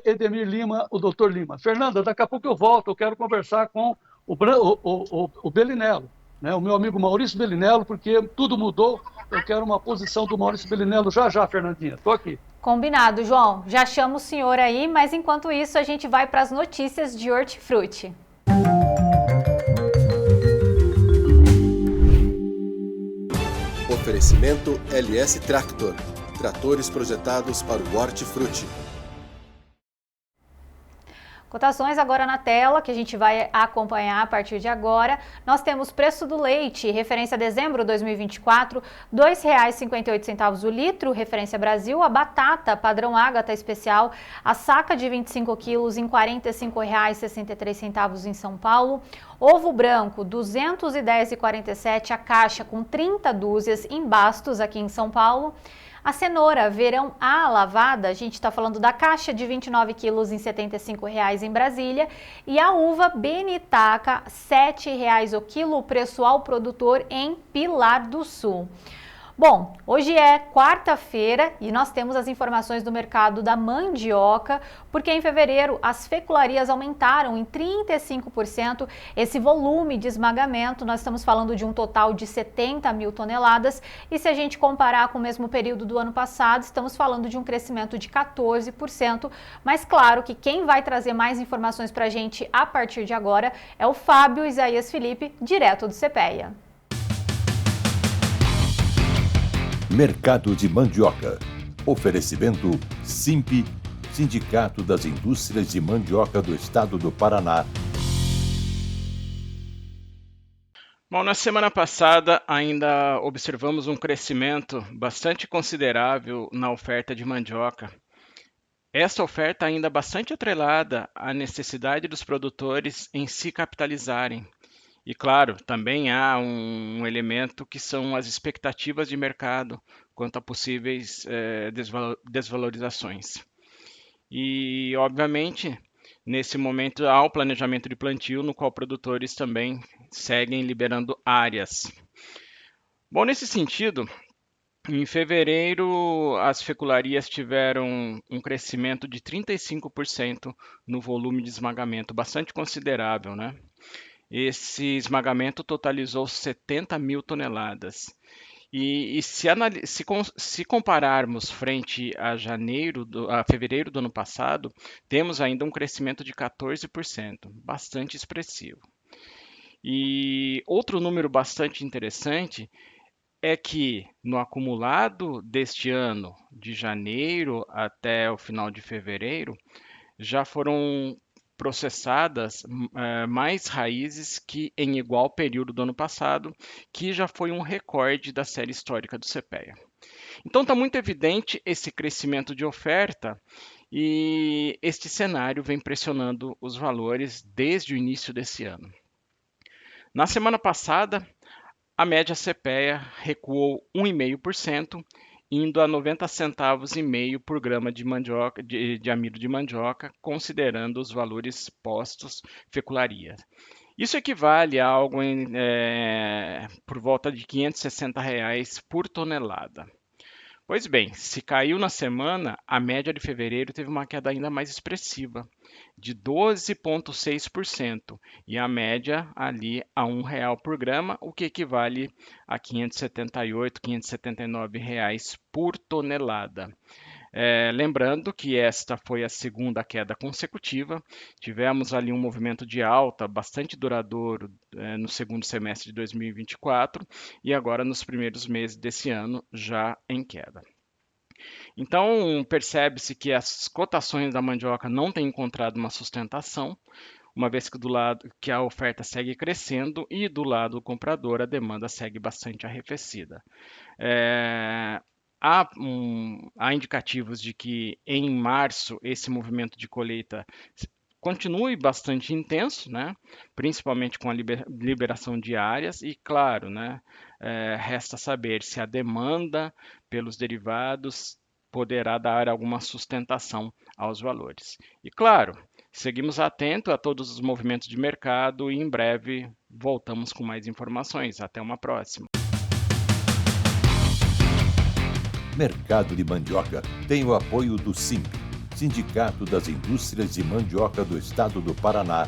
Speaker 5: Edemir Lima, o doutor Lima. Fernanda, daqui a pouco eu volto. Eu quero conversar com o Belinello. O meu amigo Maurício Belinello, porque tudo mudou. Eu quero uma posição do Maurício Belinello já, Fernandinha. Estou aqui.
Speaker 2: Combinado, João. Já chamo o senhor aí, mas enquanto isso a gente vai para as notícias de hortifruti.
Speaker 15: Oferecimento LS Tractor. Tratores projetados para o hortifruti.
Speaker 2: Cotações agora na tela, que a gente vai acompanhar a partir de agora. Nós temos preço do leite, referência a dezembro de 2024, R$ 2,58 o litro, referência Brasil. A batata padrão Ágata especial, a saca de 25 quilos em R$ 45,63 em São Paulo. Ovo branco, R$ 210,47 a caixa com 30 dúzias em Bastos, aqui em São Paulo. A cenoura verão A lavada, a gente está falando da caixa de 29 quilos em R$ 75,00 em Brasília. E a uva Benitaca, R$ 7,00 o quilo, preço ao produtor em Pilar do Sul. Bom, hoje é quarta-feira e nós temos as informações do mercado da mandioca, porque em fevereiro as fecularias aumentaram em 35% esse volume de esmagamento. Nós estamos falando de um total de 70 mil toneladas e se a gente comparar com o mesmo período do ano passado, estamos falando de um crescimento de 14%. Mas claro que quem vai trazer mais informações para a gente a partir de agora é o Fábio Isaías Felipe, direto do CPEA.
Speaker 1: Mercado de mandioca. Oferecimento SIMP, Sindicato das Indústrias de Mandioca do Estado do Paraná.
Speaker 16: Bom, na semana passada ainda observamos um crescimento bastante considerável na oferta de mandioca. Esta oferta ainda bastante atrelada à necessidade dos produtores em se capitalizarem. E, claro, também há um elemento que são as expectativas de mercado quanto a possíveis desvalorizações. E, obviamente, nesse momento há o planejamento de plantio, no qual produtores também seguem liberando áreas. Bom, nesse sentido, em fevereiro, as fecularias tiveram um crescimento de 35% no volume de esmagamento, bastante considerável, né? Esse esmagamento totalizou 70 mil toneladas. E se compararmos frente a fevereiro do ano passado, temos ainda um crescimento de 14%, bastante expressivo. E outro número bastante interessante é que no acumulado deste ano, de janeiro até o final de fevereiro, já foram processadas mais raízes que em igual período do ano passado, que já foi um recorde da série histórica do CPEA. Então está muito evidente esse crescimento de oferta e este cenário vem pressionando os valores desde o início desse ano. Na semana passada, a média CPEA recuou 1,5%, indo a 90 centavos e meio por grama de mandioca, de amido de mandioca, considerando os valores postos fecularia. Isso equivale a algo por volta de R$ 560 por tonelada. Pois bem, se caiu na semana, a média de fevereiro teve uma queda ainda mais expressiva, de 12,6%, e a média ali a R$ 1,00 por grama, o que equivale a R$ 578, R$ 579 por tonelada. Lembrando que esta foi a segunda queda consecutiva, tivemos ali um movimento de alta bastante duradouro no segundo semestre de 2024 e agora nos primeiros meses desse ano já em queda. Então percebe-se que as cotações da mandioca não têm encontrado uma sustentação, uma vez que a oferta segue crescendo e do lado do comprador a demanda segue bastante arrefecida. Há indicativos de que em março esse movimento de colheita continue bastante intenso, né? Principalmente com a liberação de áreas e, claro, né? Resta saber se a demanda pelos derivados poderá dar alguma sustentação aos valores. E, claro, seguimos atentos a todos os movimentos de mercado e em breve voltamos com mais informações. Até uma próxima.
Speaker 1: Mercado de mandioca tem o apoio do SIMP, Sindicato das Indústrias de Mandioca do Estado do Paraná.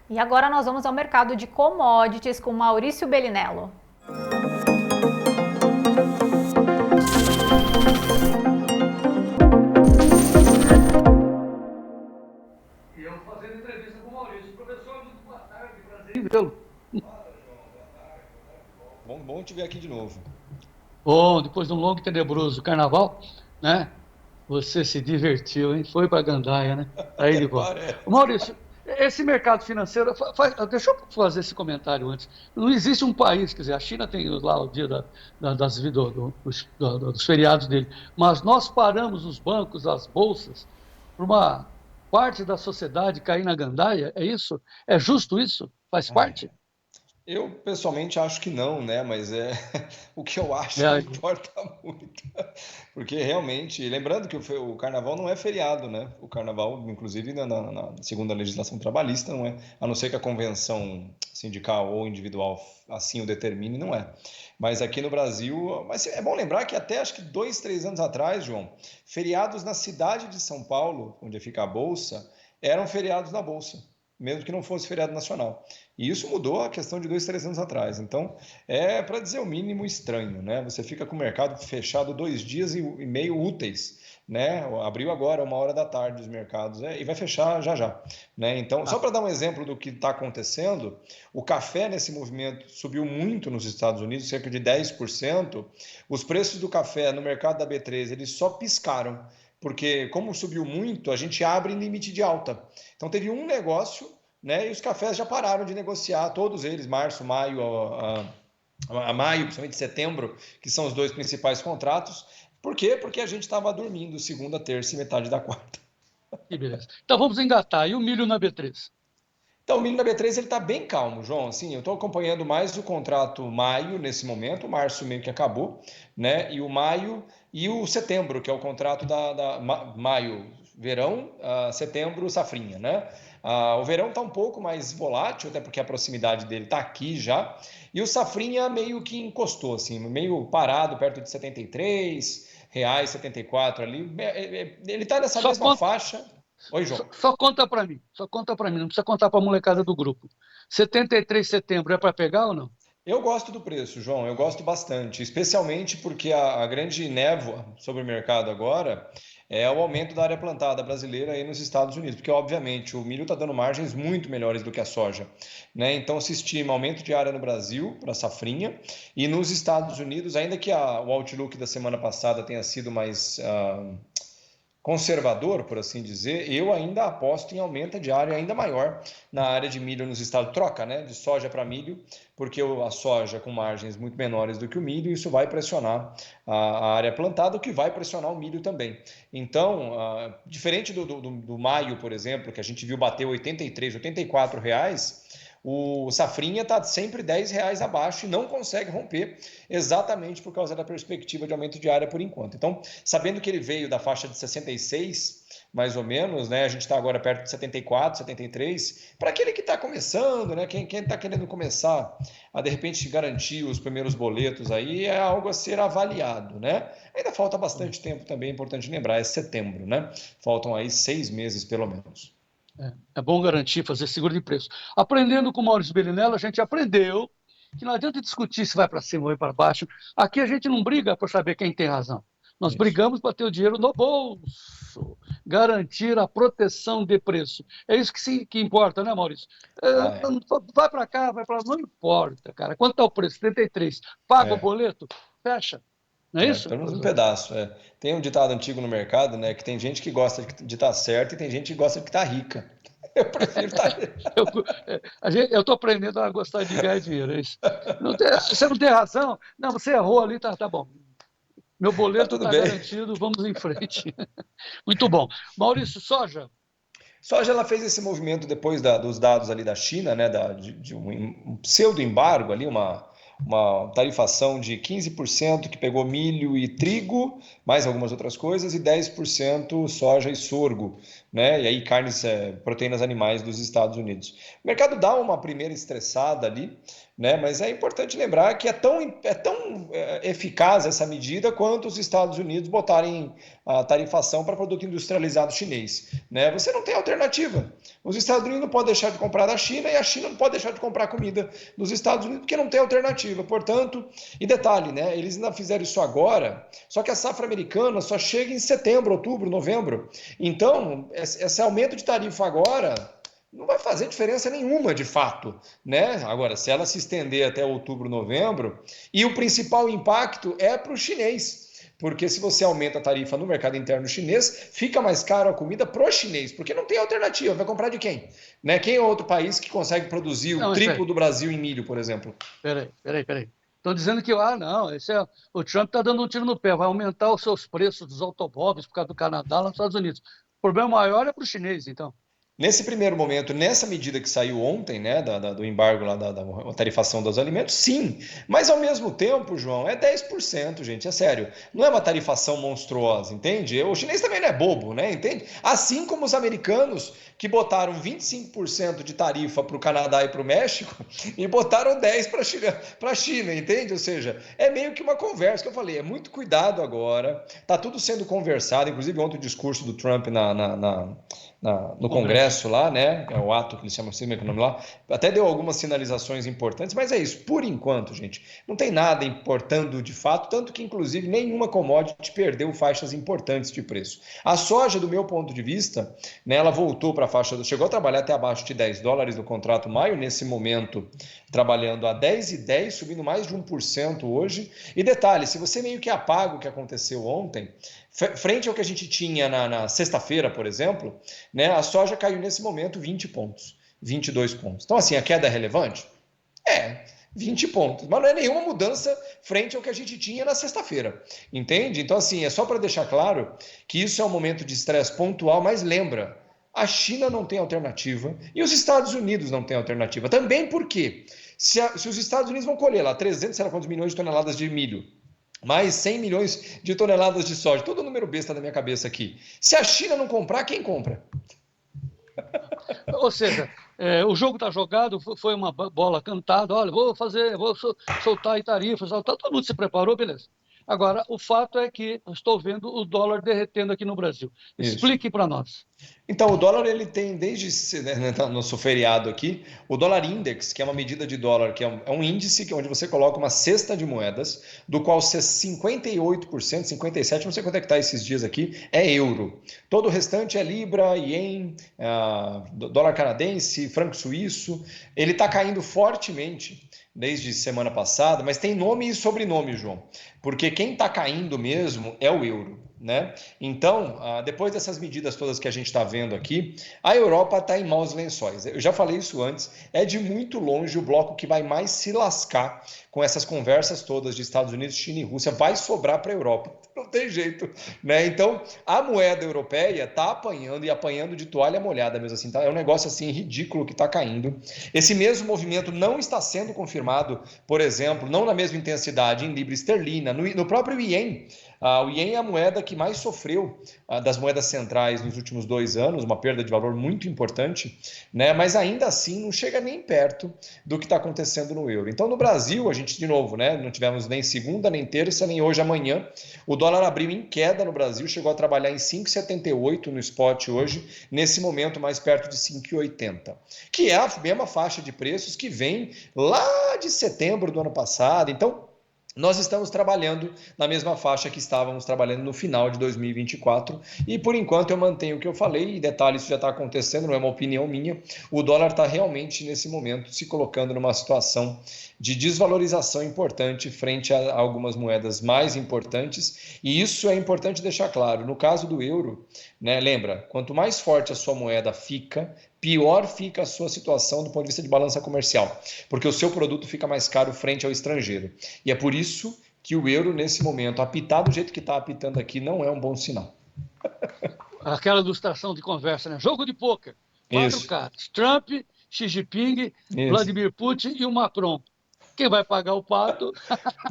Speaker 2: E agora nós vamos ao mercado de commodities com Maurício Bellinello.
Speaker 5: E eu fazendo entrevista com o Maurício. Professor, muito boa tarde, prazer em vê-lo.
Speaker 17: Bom te ver aqui de novo.
Speaker 5: Bom, depois de um longo e tenebroso carnaval, né? Você se divertiu, hein? Foi para Gandaia, né? Aí de volta. Maurício, esse mercado financeiro, deixa eu fazer esse comentário antes. Não existe um país, quer dizer, a China tem lá o dia dos feriados dele, mas nós paramos os bancos, as bolsas, para uma parte da sociedade cair na gandaia, é isso? É justo isso? Faz parte?
Speaker 17: Eu, pessoalmente, acho que não, né? Mas o que eu acho não importa muito. Porque, realmente, lembrando que o carnaval não é feriado, né? O carnaval, inclusive, segundo a legislação trabalhista, não é. A não ser que a convenção sindical ou individual assim o determine, não é. Mas aqui no Brasil... Mas é bom lembrar que até, acho que 2, 3 anos atrás, João, feriados na cidade de São Paulo, onde fica a Bolsa, eram feriados na Bolsa, mesmo que não fosse feriado nacional. E isso mudou a questão de 2, 3 anos atrás. Então, é, para dizer o mínimo, estranho, né? Você fica com o mercado fechado 2 dias e meio úteis, né? Abriu agora, 13h os mercados, e vai fechar já já, né? Então, só para dar um exemplo do que está acontecendo, o café nesse movimento subiu muito nos Estados Unidos, cerca de 10%. Os preços do café no mercado da B3, eles só piscaram, porque como subiu muito, a gente abre em limite de alta. Então, teve um negócio, né, e os cafés já pararam de negociar, todos eles, março, maio, a maio, principalmente setembro, que são os 2 principais contratos. Por quê? Porque a gente estava dormindo segunda, terça e metade da quarta.
Speaker 5: Que beleza. Então vamos engatar. E o milho na B3?
Speaker 17: Então, o milho na B3 ele está bem calmo, João. Assim, eu estou acompanhando mais o contrato maio nesse momento, o março meio que acabou, né? E o maio e o setembro, que é o contrato da maio, verão, setembro, safrinha, né? O verão está um pouco mais volátil, até porque a proximidade dele está aqui já. E o safrinha meio que encostou, assim, meio parado, perto de R$ 73,74 ali. Ele está nessa mesma faixa. Oi, João.
Speaker 5: Só conta para mim, não precisa contar para a molecada do grupo. 73 de setembro é para pegar ou não?
Speaker 17: Eu gosto do preço, João, eu gosto bastante, especialmente porque a grande névoa sobre o mercado agora é o aumento da área plantada brasileira aí nos Estados Unidos, porque obviamente o milho está dando margens muito melhores do que a soja, né? Então se estima aumento de área no Brasil para safrinha e nos Estados Unidos, ainda que o outlook da semana passada tenha sido mais conservador, por assim dizer, eu ainda aposto em aumento de área ainda maior na área de milho nos estados. Troca, né, de soja para milho, porque a soja com margens muito menores do que o milho, isso vai pressionar a área plantada, o que vai pressionar o milho também. Então, diferente do maio, por exemplo, que a gente viu bater R$ 84, o safrinha está sempre R$ 10 abaixo e não consegue romper, exatamente por causa da perspectiva de aumento de área por enquanto. Então, sabendo que ele veio da faixa de 66, mais ou menos, né? A gente está agora perto de 74, 73. Para aquele que está começando, né? Quem está querendo começar a, de repente, garantir os primeiros boletos aí, é algo a ser avaliado, né? Ainda falta bastante tempo também, é importante lembrar, é setembro, né? Faltam aí 6 meses, pelo menos.
Speaker 5: É bom garantir, fazer seguro de preço. Aprendendo com o Maurício Bellinello, a gente aprendeu que não adianta discutir se vai para cima ou vai para baixo. Aqui a gente não briga por saber quem tem razão. Nós brigamos para ter o dinheiro no bolso, garantir a proteção de preço. É isso que importa, né, Maurício? Vai para cá, vai para lá, não importa, cara. Quanto está o preço? 73. Paga o boleto? Fecha. Não é isso?
Speaker 17: Pelo menos um pedaço. Tem um ditado antigo no mercado, né, que tem gente que gosta de estar certo e tem gente que gosta de estar rica. Eu prefiro estar rico.
Speaker 5: Eu estou aprendendo a gostar de ganhar dinheiro. É isso. Você não tem razão? Não, você errou ali, tá bom. Meu boleto está garantido, vamos em frente. Muito bom. Maurício, soja.
Speaker 17: Soja, ela fez esse movimento depois dos dados ali da China, né, de um pseudo-embargo ali, uma tarifação de 15% que pegou milho e trigo, mais algumas outras coisas, e 10% soja e sorgo, né? E aí carnes, proteínas animais dos Estados Unidos. O mercado dá uma primeira estressada ali, né? Mas é importante lembrar que é tão eficaz essa medida quanto os Estados Unidos botarem a tarifação para produto industrializado chinês, né? Você não tem alternativa. Os Estados Unidos não podem deixar de comprar da China e a China não pode deixar de comprar comida dos Estados Unidos porque não tem alternativa. Portanto, e detalhe, né? Eles ainda fizeram isso agora, só que a safra americana só chega em setembro, outubro, novembro. Então, esse aumento de tarifa agora não vai fazer diferença nenhuma, de fato, né? Agora, se ela se estender até outubro, novembro, e o principal impacto é para o chinês, porque se você aumenta a tarifa no mercado interno chinês, fica mais caro a comida pro chinês, porque não tem alternativa, vai comprar de quem? Né? Quem é outro país que consegue produzir o triplo do Brasil em milho, por exemplo?
Speaker 5: Peraí. Estão dizendo que, o Trump está dando um tiro no pé, vai aumentar os seus preços dos automóveis por causa do Canadá lá nos Estados Unidos. O problema maior é para o chinês, então.
Speaker 17: Nesse primeiro momento, nessa medida que saiu ontem, né, do embargo lá da tarifação dos alimentos, sim. Mas ao mesmo tempo, João, é 10%, gente, é sério. Não é uma tarifação monstruosa, entende? O chinês também não é bobo, né, entende? Assim como os americanos que botaram 25% de tarifa para o Canadá e para o México e botaram 10% para a China, entende? Ou seja, é meio que uma conversa que eu falei, é muito cuidado agora, tá tudo sendo conversado, inclusive ontem o discurso do Trump no Congresso lá, né? É o ato que eles chamam assim, como é que é o nome lá? Até deu algumas sinalizações importantes, mas é isso. Por enquanto, gente, não tem nada importando de fato, tanto que, inclusive, nenhuma commodity perdeu faixas importantes de preço. A soja, do meu ponto de vista, né, ela voltou para a faixa, chegou a trabalhar até abaixo de $10 no contrato maio, nesse momento trabalhando a 10,10, subindo mais de 1% hoje. E detalhe, se você meio que apaga o que aconteceu ontem, frente ao que a gente tinha na sexta-feira, por exemplo, né, a soja caiu nesse momento 20 pontos, 22 pontos. Então, assim, a queda é relevante? 20 pontos. Mas não é nenhuma mudança frente ao que a gente tinha na sexta-feira, entende? Então, assim, é só para deixar claro que isso é um momento de estresse pontual, mas lembra, a China não tem alternativa e os Estados Unidos não têm alternativa. Também porque se os Estados Unidos vão colher lá 300, sei lá quantos milhões de toneladas de milho, mais 100 milhões de toneladas de soja, todo número besta na minha cabeça aqui. Se a China não comprar, quem compra?
Speaker 5: Ou seja, o jogo está jogado, foi uma bola cantada, olha, vou soltar aí tarifas, todo mundo se preparou, beleza. Agora, o fato é que eu estou vendo o dólar derretendo aqui no Brasil. Explique para nós.
Speaker 17: Então, o dólar ele tem desde nosso feriado aqui, o dólar index, que é uma medida de dólar, que é um índice onde você coloca uma cesta de moedas, do qual 58%, 57%, não sei quanto é que está esses dias aqui, é euro. Todo o restante é libra, ien, dólar canadense, franco suíço. Ele está caindo fortemente desde semana passada, mas tem nome e sobrenome, João, porque quem está caindo mesmo é o euro, né? Então, depois dessas medidas todas que a gente está vendo aqui, a Europa está em maus lençóis. Eu já falei isso antes, é de muito longe o bloco que vai mais se lascar com essas conversas todas de Estados Unidos, China e Rússia, vai sobrar para a Europa. Não tem jeito, né? Então, a moeda europeia está apanhando e apanhando de toalha molhada mesmo assim, tá? É um negócio assim ridículo que está caindo. Esse mesmo movimento não está sendo confirmado, por exemplo, não na mesma intensidade em libra esterlina, no próprio ien. O ien é a moeda que mais sofreu das moedas centrais nos últimos 2 anos, uma perda de valor muito importante, né? Mas ainda assim não chega nem perto do que está acontecendo no euro. Então, no Brasil, a gente, de novo, né, não tivemos nem segunda, nem terça, nem hoje, amanhã. O dólar abriu em queda no Brasil, chegou a trabalhar em 5,78 no spot hoje, nesse momento mais perto de 5,80, que é a mesma faixa de preços que vem lá de setembro do ano passado. Então, nós estamos trabalhando na mesma faixa que estávamos trabalhando no final de 2024 e, por enquanto, eu mantenho o que eu falei e, detalhe, isso já está acontecendo, não é uma opinião minha, o dólar está realmente, nesse momento, se colocando numa situação de desvalorização importante frente a algumas moedas mais importantes e isso é importante deixar claro. No caso do euro, né, lembra, quanto mais forte a sua moeda fica, pior fica a sua situação do ponto de vista de balança comercial, porque o seu produto fica mais caro frente ao estrangeiro. E é por isso que o euro, nesse momento, apitar do jeito que está apitando aqui, não é um bom sinal.
Speaker 5: Aquela ilustração de conversa, né? Jogo de pôquer. 4 caras. Trump, Xi Jinping, Vladimir Putin e o Macron. Quem vai pagar o pato?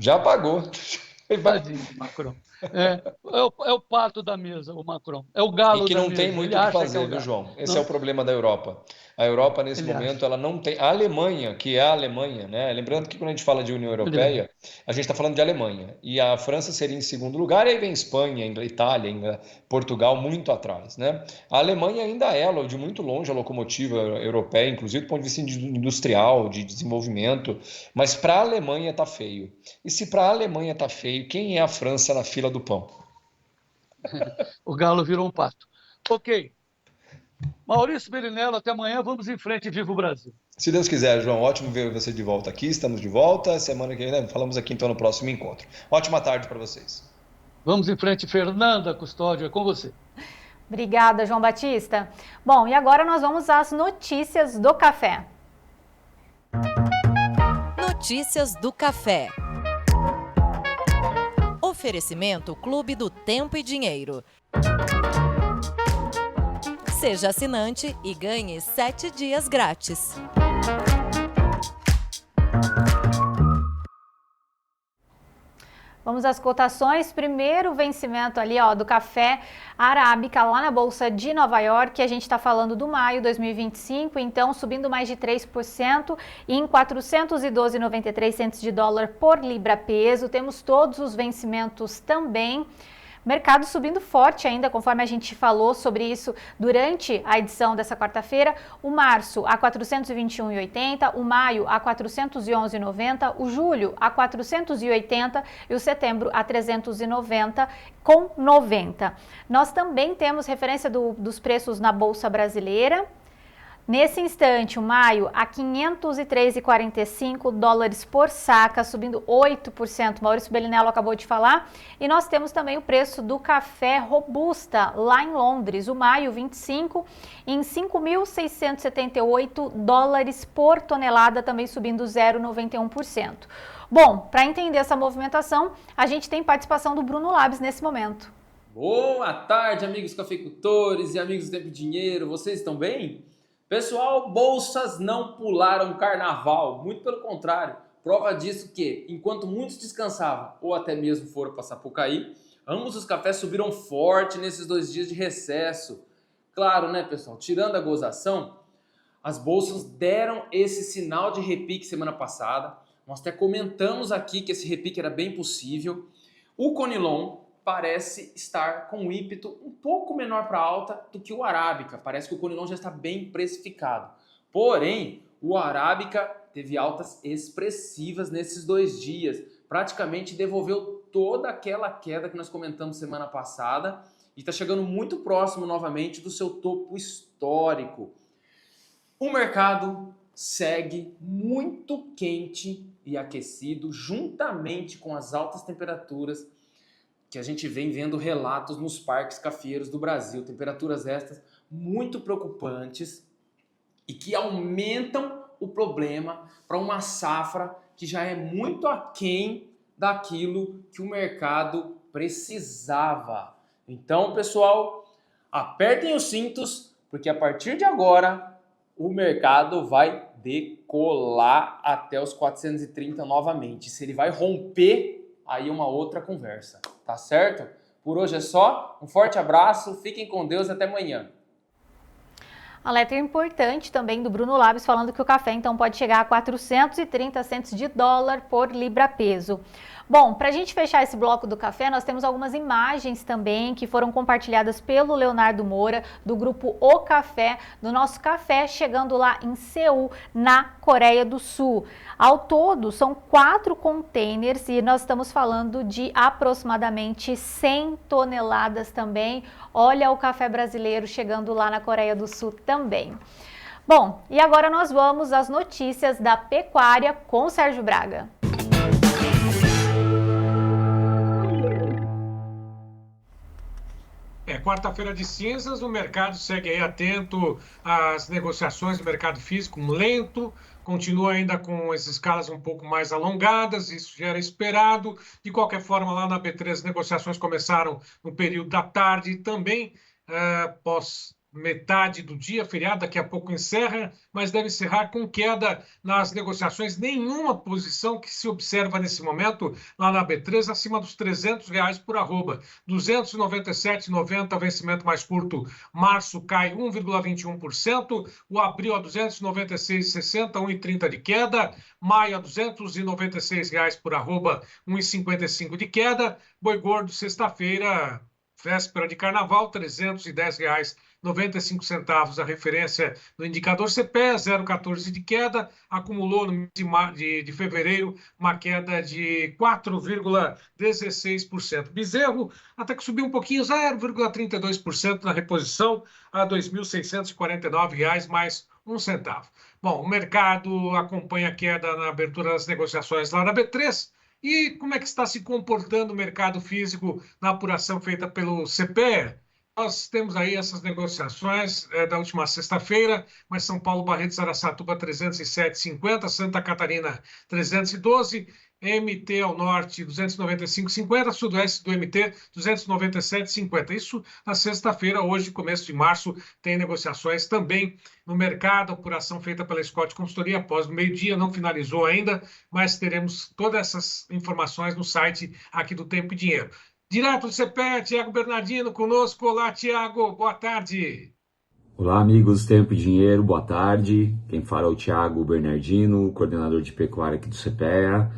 Speaker 17: Já pagou.
Speaker 5: Tadinho, Macron. É o pato da mesa, o Macron. É o galo da mesa.
Speaker 17: E que não tem muito o que fazer, viu, João? Esse é o problema da Europa. A Europa, nesse momento, ela não tem... A Alemanha, que é a Alemanha, né? Lembrando que quando a gente fala de União Europeia, a gente está falando de Alemanha. E a França seria em segundo lugar, e aí vem Espanha, Itália, Portugal, muito atrás, né? A Alemanha ainda é, de muito longe, a locomotiva europeia, inclusive do ponto de vista industrial, de desenvolvimento. Mas para a Alemanha está feio. E se para a Alemanha está feio, quem é a França na fila do pão?
Speaker 5: O galo virou um pato. Ok. Maurício Berinello, até amanhã, vamos em frente, viva o Brasil.
Speaker 17: Se Deus quiser, João, ótimo ver você de volta aqui, estamos de volta, semana que vem, falamos aqui então no próximo encontro. Ótima tarde para vocês.
Speaker 5: Vamos em frente, Fernanda Custódio, é com você.
Speaker 2: Obrigada, João Batista. Bom, e agora nós vamos às notícias do café.
Speaker 18: Notícias do café. Oferecimento Clube do Tempo e Dinheiro. Seja assinante e ganhe 7 dias grátis.
Speaker 2: Vamos às cotações. Primeiro vencimento ali, do café arábica lá na Bolsa de Nova York. A gente está falando do maio 2025, então subindo mais de 3% em 412,93 de dólar por libra peso. Temos todos os vencimentos também. Mercado subindo forte ainda, conforme a gente falou sobre isso durante a edição dessa quarta-feira. O março a 421,80, o maio a 411,90, o julho a 480 e o setembro a 390,90. Nós também temos referência dos preços na Bolsa Brasileira. Nesse instante, o maio a 503,45 dólares por saca, subindo 8%. Maurício Bellinello acabou de falar. E nós temos também o preço do café robusta lá em Londres. O maio 25 em 5.678 dólares por tonelada, também subindo 0,91%. Bom, para entender essa movimentação, a gente tem participação do Bruno Labs nesse momento.
Speaker 19: Boa tarde, amigos cafeicultores e amigos do Tempo e Dinheiro. Vocês estão bem? Pessoal, bolsas não pularam carnaval, muito pelo contrário. Prova disso que, enquanto muitos descansavam ou até mesmo foram para Sapucaí, ambos os cafés subiram forte nesses 2 dias de recesso. Claro, né, pessoal? Tirando a gozação, as bolsas deram esse sinal de repique semana passada. Nós até comentamos aqui que esse repique era bem possível. O Conilon parece estar com um ímpeto um pouco menor para alta do que o Arábica. Parece que o Conilon já está bem precificado. Porém, o Arábica teve altas expressivas nesses 2 dias. Praticamente devolveu toda aquela queda que nós comentamos semana passada e está chegando muito próximo novamente do seu topo histórico. O mercado segue muito quente e aquecido, juntamente com as altas temperaturas que a gente vem vendo relatos nos parques cafeeiros do Brasil. Temperaturas estas muito preocupantes e que aumentam o problema para uma safra que já é muito aquém daquilo que o mercado precisava. Então, pessoal, apertem os cintos, porque a partir de agora o mercado vai decolar até os 430 novamente. Se ele vai romper, aí é uma outra conversa. Tá certo? Por hoje é só. Um forte abraço, fiquem com Deus e até amanhã.
Speaker 2: A letra importante também do Bruno Labs falando que o café então pode chegar a 430 centes de dólar por libra peso. Bom, para a gente fechar esse bloco do café, nós temos algumas imagens também que foram compartilhadas pelo Leonardo Moura, do grupo O Café, do nosso café chegando lá em Seul, na Coreia do Sul. Ao todo, são 4 containers e nós estamos falando de aproximadamente 100 toneladas também. Olha o café brasileiro chegando lá na Coreia do Sul também. Bom, e agora nós vamos às notícias da pecuária com o Sérgio Braga.
Speaker 6: Quarta-feira de cinzas, o mercado segue aí atento às negociações do mercado físico, lento, continua ainda com as escalas um pouco mais alongadas, isso já era esperado. De qualquer forma, lá na B3, as negociações começaram no período da tarde e também pós metade do dia, feriado, daqui a pouco encerra, mas deve encerrar com queda nas negociações. Nenhuma posição que se observa nesse momento lá na B3 acima dos R$300 por arroba. 297,90 vencimento mais curto, março cai 1,21%, o abril a 296,60, 1,30 de queda, maio a R$296 por arroba, 1,55 de queda, boi gordo sexta-feira, véspera de carnaval, R$310,95 a referência no indicador CPE, 0,14 de queda, acumulou no mês de fevereiro uma queda de 4,16%. Bezerro até que subiu um pouquinho, 0,32% na reposição a R$ 2.649 mais um centavo. Bom, o mercado acompanha a queda na abertura das negociações lá na B3 E como é que está se comportando o mercado físico na apuração feita pelo CPEA? Nós temos aí essas negociações da última sexta-feira, mas São Paulo, Barretos, Araçatuba 307,50, Santa Catarina 312, MT ao norte 295,50, sudoeste do MT 297,50. Isso na sexta-feira. Hoje, começo de março, tem negociações também no mercado, apuração feita pela Scott Consultoria após o meio-dia, não finalizou ainda, mas teremos todas essas informações no site aqui do Tempo e Dinheiro. Direto do CPEA, Tiago Bernardino conosco. Olá, Tiago, boa tarde.
Speaker 20: Olá, amigos do Tempo e Dinheiro, boa tarde. Quem fala é o Tiago Bernardino, coordenador de pecuária aqui do CPEA.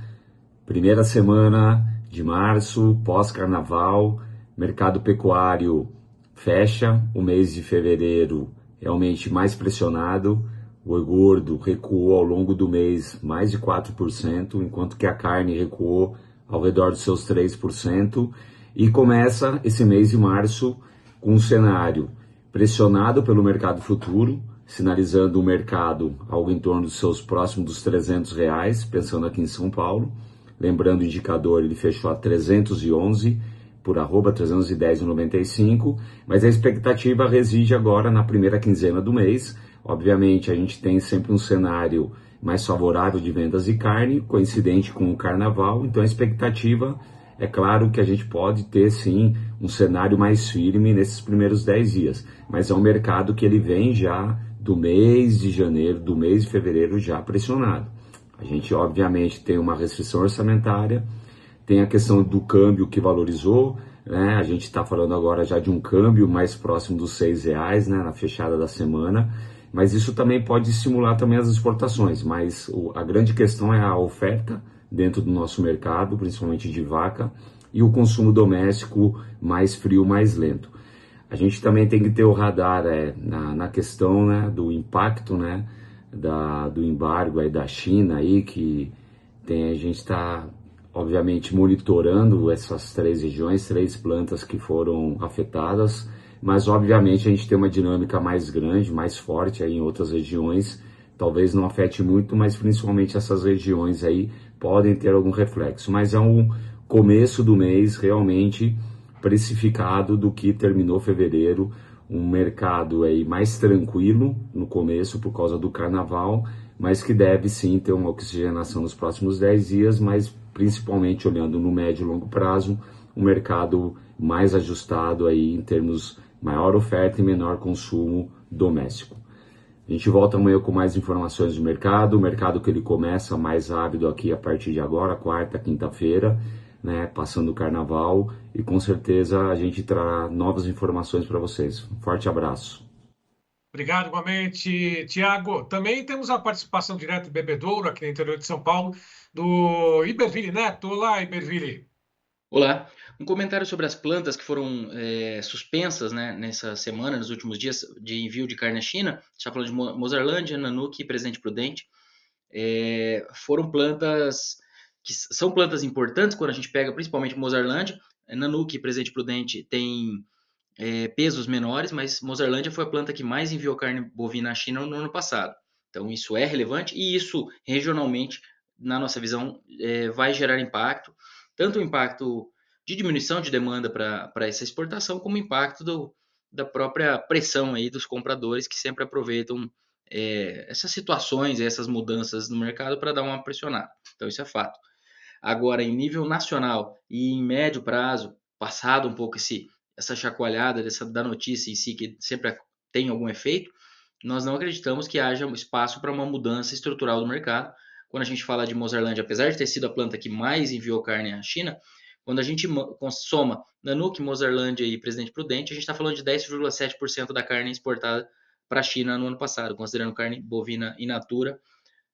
Speaker 20: Primeira semana de março, pós-carnaval, mercado pecuário fecha, o mês de fevereiro realmente mais pressionado, o boi gordo recuou ao longo do mês mais de 4%, enquanto que a carne recuou ao redor dos seus 3%, e começa esse mês de março com um cenário pressionado pelo mercado futuro, sinalizando o mercado algo em torno dos seus próximos dos R$300, pensando aqui em São Paulo. Lembrando o indicador, ele fechou a 311 por arroba 310,95, mas a expectativa reside agora na primeira quinzena do mês. Obviamente a gente tem sempre um cenário mais favorável de vendas de carne, coincidente com o carnaval, então a expectativa é claro que a gente pode ter sim um cenário mais firme nesses primeiros 10 dias, mas é um mercado que ele vem já do mês de janeiro, do mês de fevereiro já pressionado. A gente, obviamente, tem uma restrição orçamentária, tem a questão do câmbio que valorizou, né? A gente está falando agora já de um câmbio mais próximo dos R$6, né, na fechada da semana, mas isso também pode estimular também as exportações, mas a grande questão é a oferta dentro do nosso mercado, principalmente de vaca, e o consumo doméstico mais frio, mais lento. A gente também tem que ter o radar na questão, né, do impacto, né, do embargo aí da China aí, que a gente está obviamente monitorando essas 3 regiões, 3 plantas que foram afetadas, mas obviamente a gente tem uma dinâmica mais grande, mais forte aí em outras regiões, talvez não afete muito, mas principalmente essas regiões aí podem ter algum reflexo, mas é um começo do mês realmente precificado do que terminou fevereiro, um mercado aí mais tranquilo no começo por causa do carnaval, mas que deve sim ter uma oxigenação nos próximos 10 dias, mas principalmente olhando no médio e longo prazo, um mercado mais ajustado aí em termos maior oferta e menor consumo doméstico. A gente volta amanhã com mais informações do mercado, o mercado que ele começa mais ávido aqui a partir de agora, quarta, quinta-feira, né, passando o carnaval, e com certeza a gente trará novas informações para vocês. Um forte abraço.
Speaker 6: Obrigado, igualmente, Tiago. Também temos a participação direta do Bebedouro, aqui no interior de São Paulo, do Iberville Neto. Olá, Iberville.
Speaker 21: Olá. Um comentário sobre as plantas que foram suspensas, né, nessa semana, nos últimos dias, de envio de carne à China. Está falando de Mozarlândia, Nanuque e Presidente Prudente. Foram plantas que são plantas importantes quando a gente pega principalmente Mozarlândia. Nanuque e Presidente Prudente tem pesos menores, mas Mozarlândia foi a planta que mais enviou carne bovina à China no ano passado. Então isso é relevante e isso regionalmente, na nossa visão, vai gerar impacto, tanto o impacto de diminuição de demanda para essa exportação, como o impacto da própria pressão aí dos compradores que sempre aproveitam essas situações, essas mudanças no mercado para dar uma pressionada. Então isso é fato. Agora, em nível nacional e em médio prazo, passado um pouco essa chacoalhada da notícia em si, que sempre tem algum efeito, nós não acreditamos que haja espaço para uma mudança estrutural do mercado. Quando a gente fala de Mozarlândia, apesar de ter sido a planta que mais enviou carne à China, quando a gente soma Nanuque, Mozarlândia e Presidente Prudente, a gente está falando de 10,7% da carne exportada para a China no ano passado, considerando carne bovina in natura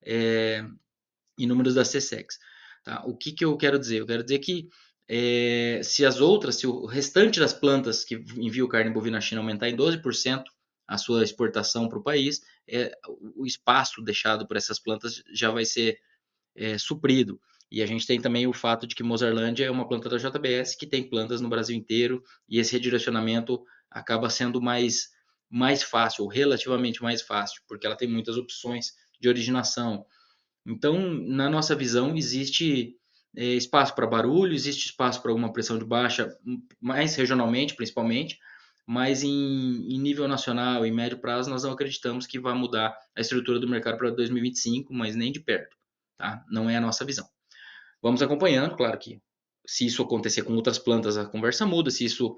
Speaker 21: em números da CSEX. Tá? O que eu quero dizer? Eu quero dizer que se o restante das plantas que enviam carne bovina à China aumentar em 12% a sua exportação para o país, o espaço deixado por essas plantas já vai ser suprido. E a gente tem também o fato de que Mozarlândia é uma planta da JBS que tem plantas no Brasil inteiro, e esse redirecionamento acaba sendo mais fácil, ou relativamente mais fácil, porque ela tem muitas opções de originação. Então, na nossa visão, existe espaço para barulho, existe espaço para uma pressão de baixa, mais regionalmente principalmente, mas em nível nacional, em médio prazo, nós não acreditamos que vai mudar a estrutura do mercado para 2025, mas nem de perto, tá? Não é a nossa visão. Vamos acompanhando, claro que se isso acontecer com outras plantas, a conversa muda, se isso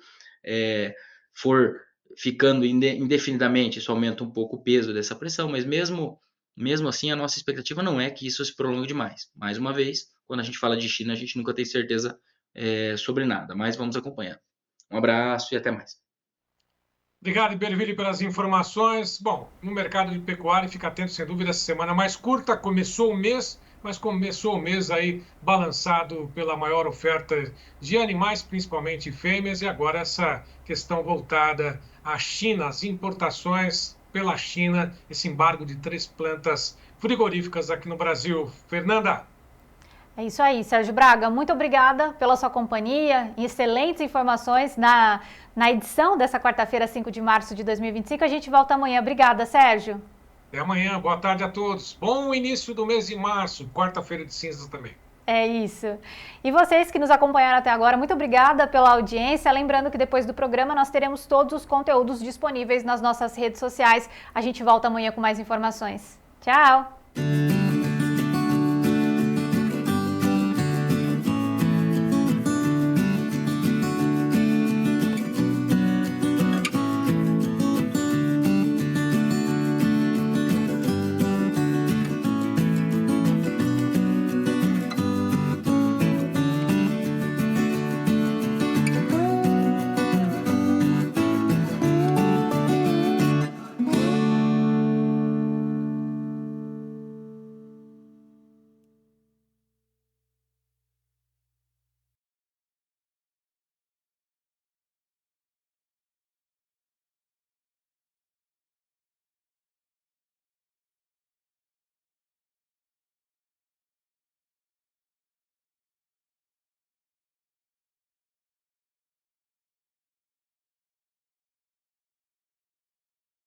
Speaker 21: for ficando indefinidamente, isso aumenta um pouco o peso dessa pressão, mas mesmo assim, a nossa expectativa não é que isso se prolongue demais. Mais uma vez, quando a gente fala de China, a gente nunca tem certeza sobre nada, mas vamos acompanhando. Um abraço e até mais.
Speaker 6: Obrigado, Iberville, pelas informações. Bom, no mercado de pecuária, fica atento, sem dúvida, essa semana mais curta, começou o mês, mas começou o mês aí balançado pela maior oferta de animais, principalmente fêmeas, e agora essa questão voltada à China, as importações pela China, esse embargo de 3 plantas frigoríficas aqui no Brasil. Fernanda?
Speaker 2: É isso aí, Sérgio Braga, muito obrigada pela sua companhia, excelentes informações na edição dessa quarta-feira, 5 de março de 2025. A gente volta amanhã. Obrigada, Sérgio.
Speaker 6: Até amanhã, boa tarde a todos. Bom início do mês de março, quarta-feira de cinzas também.
Speaker 2: É isso. E vocês que nos acompanharam até agora, muito obrigada pela audiência. Lembrando que depois do programa nós teremos todos os conteúdos disponíveis nas nossas redes sociais. A gente volta amanhã com mais informações. Tchau!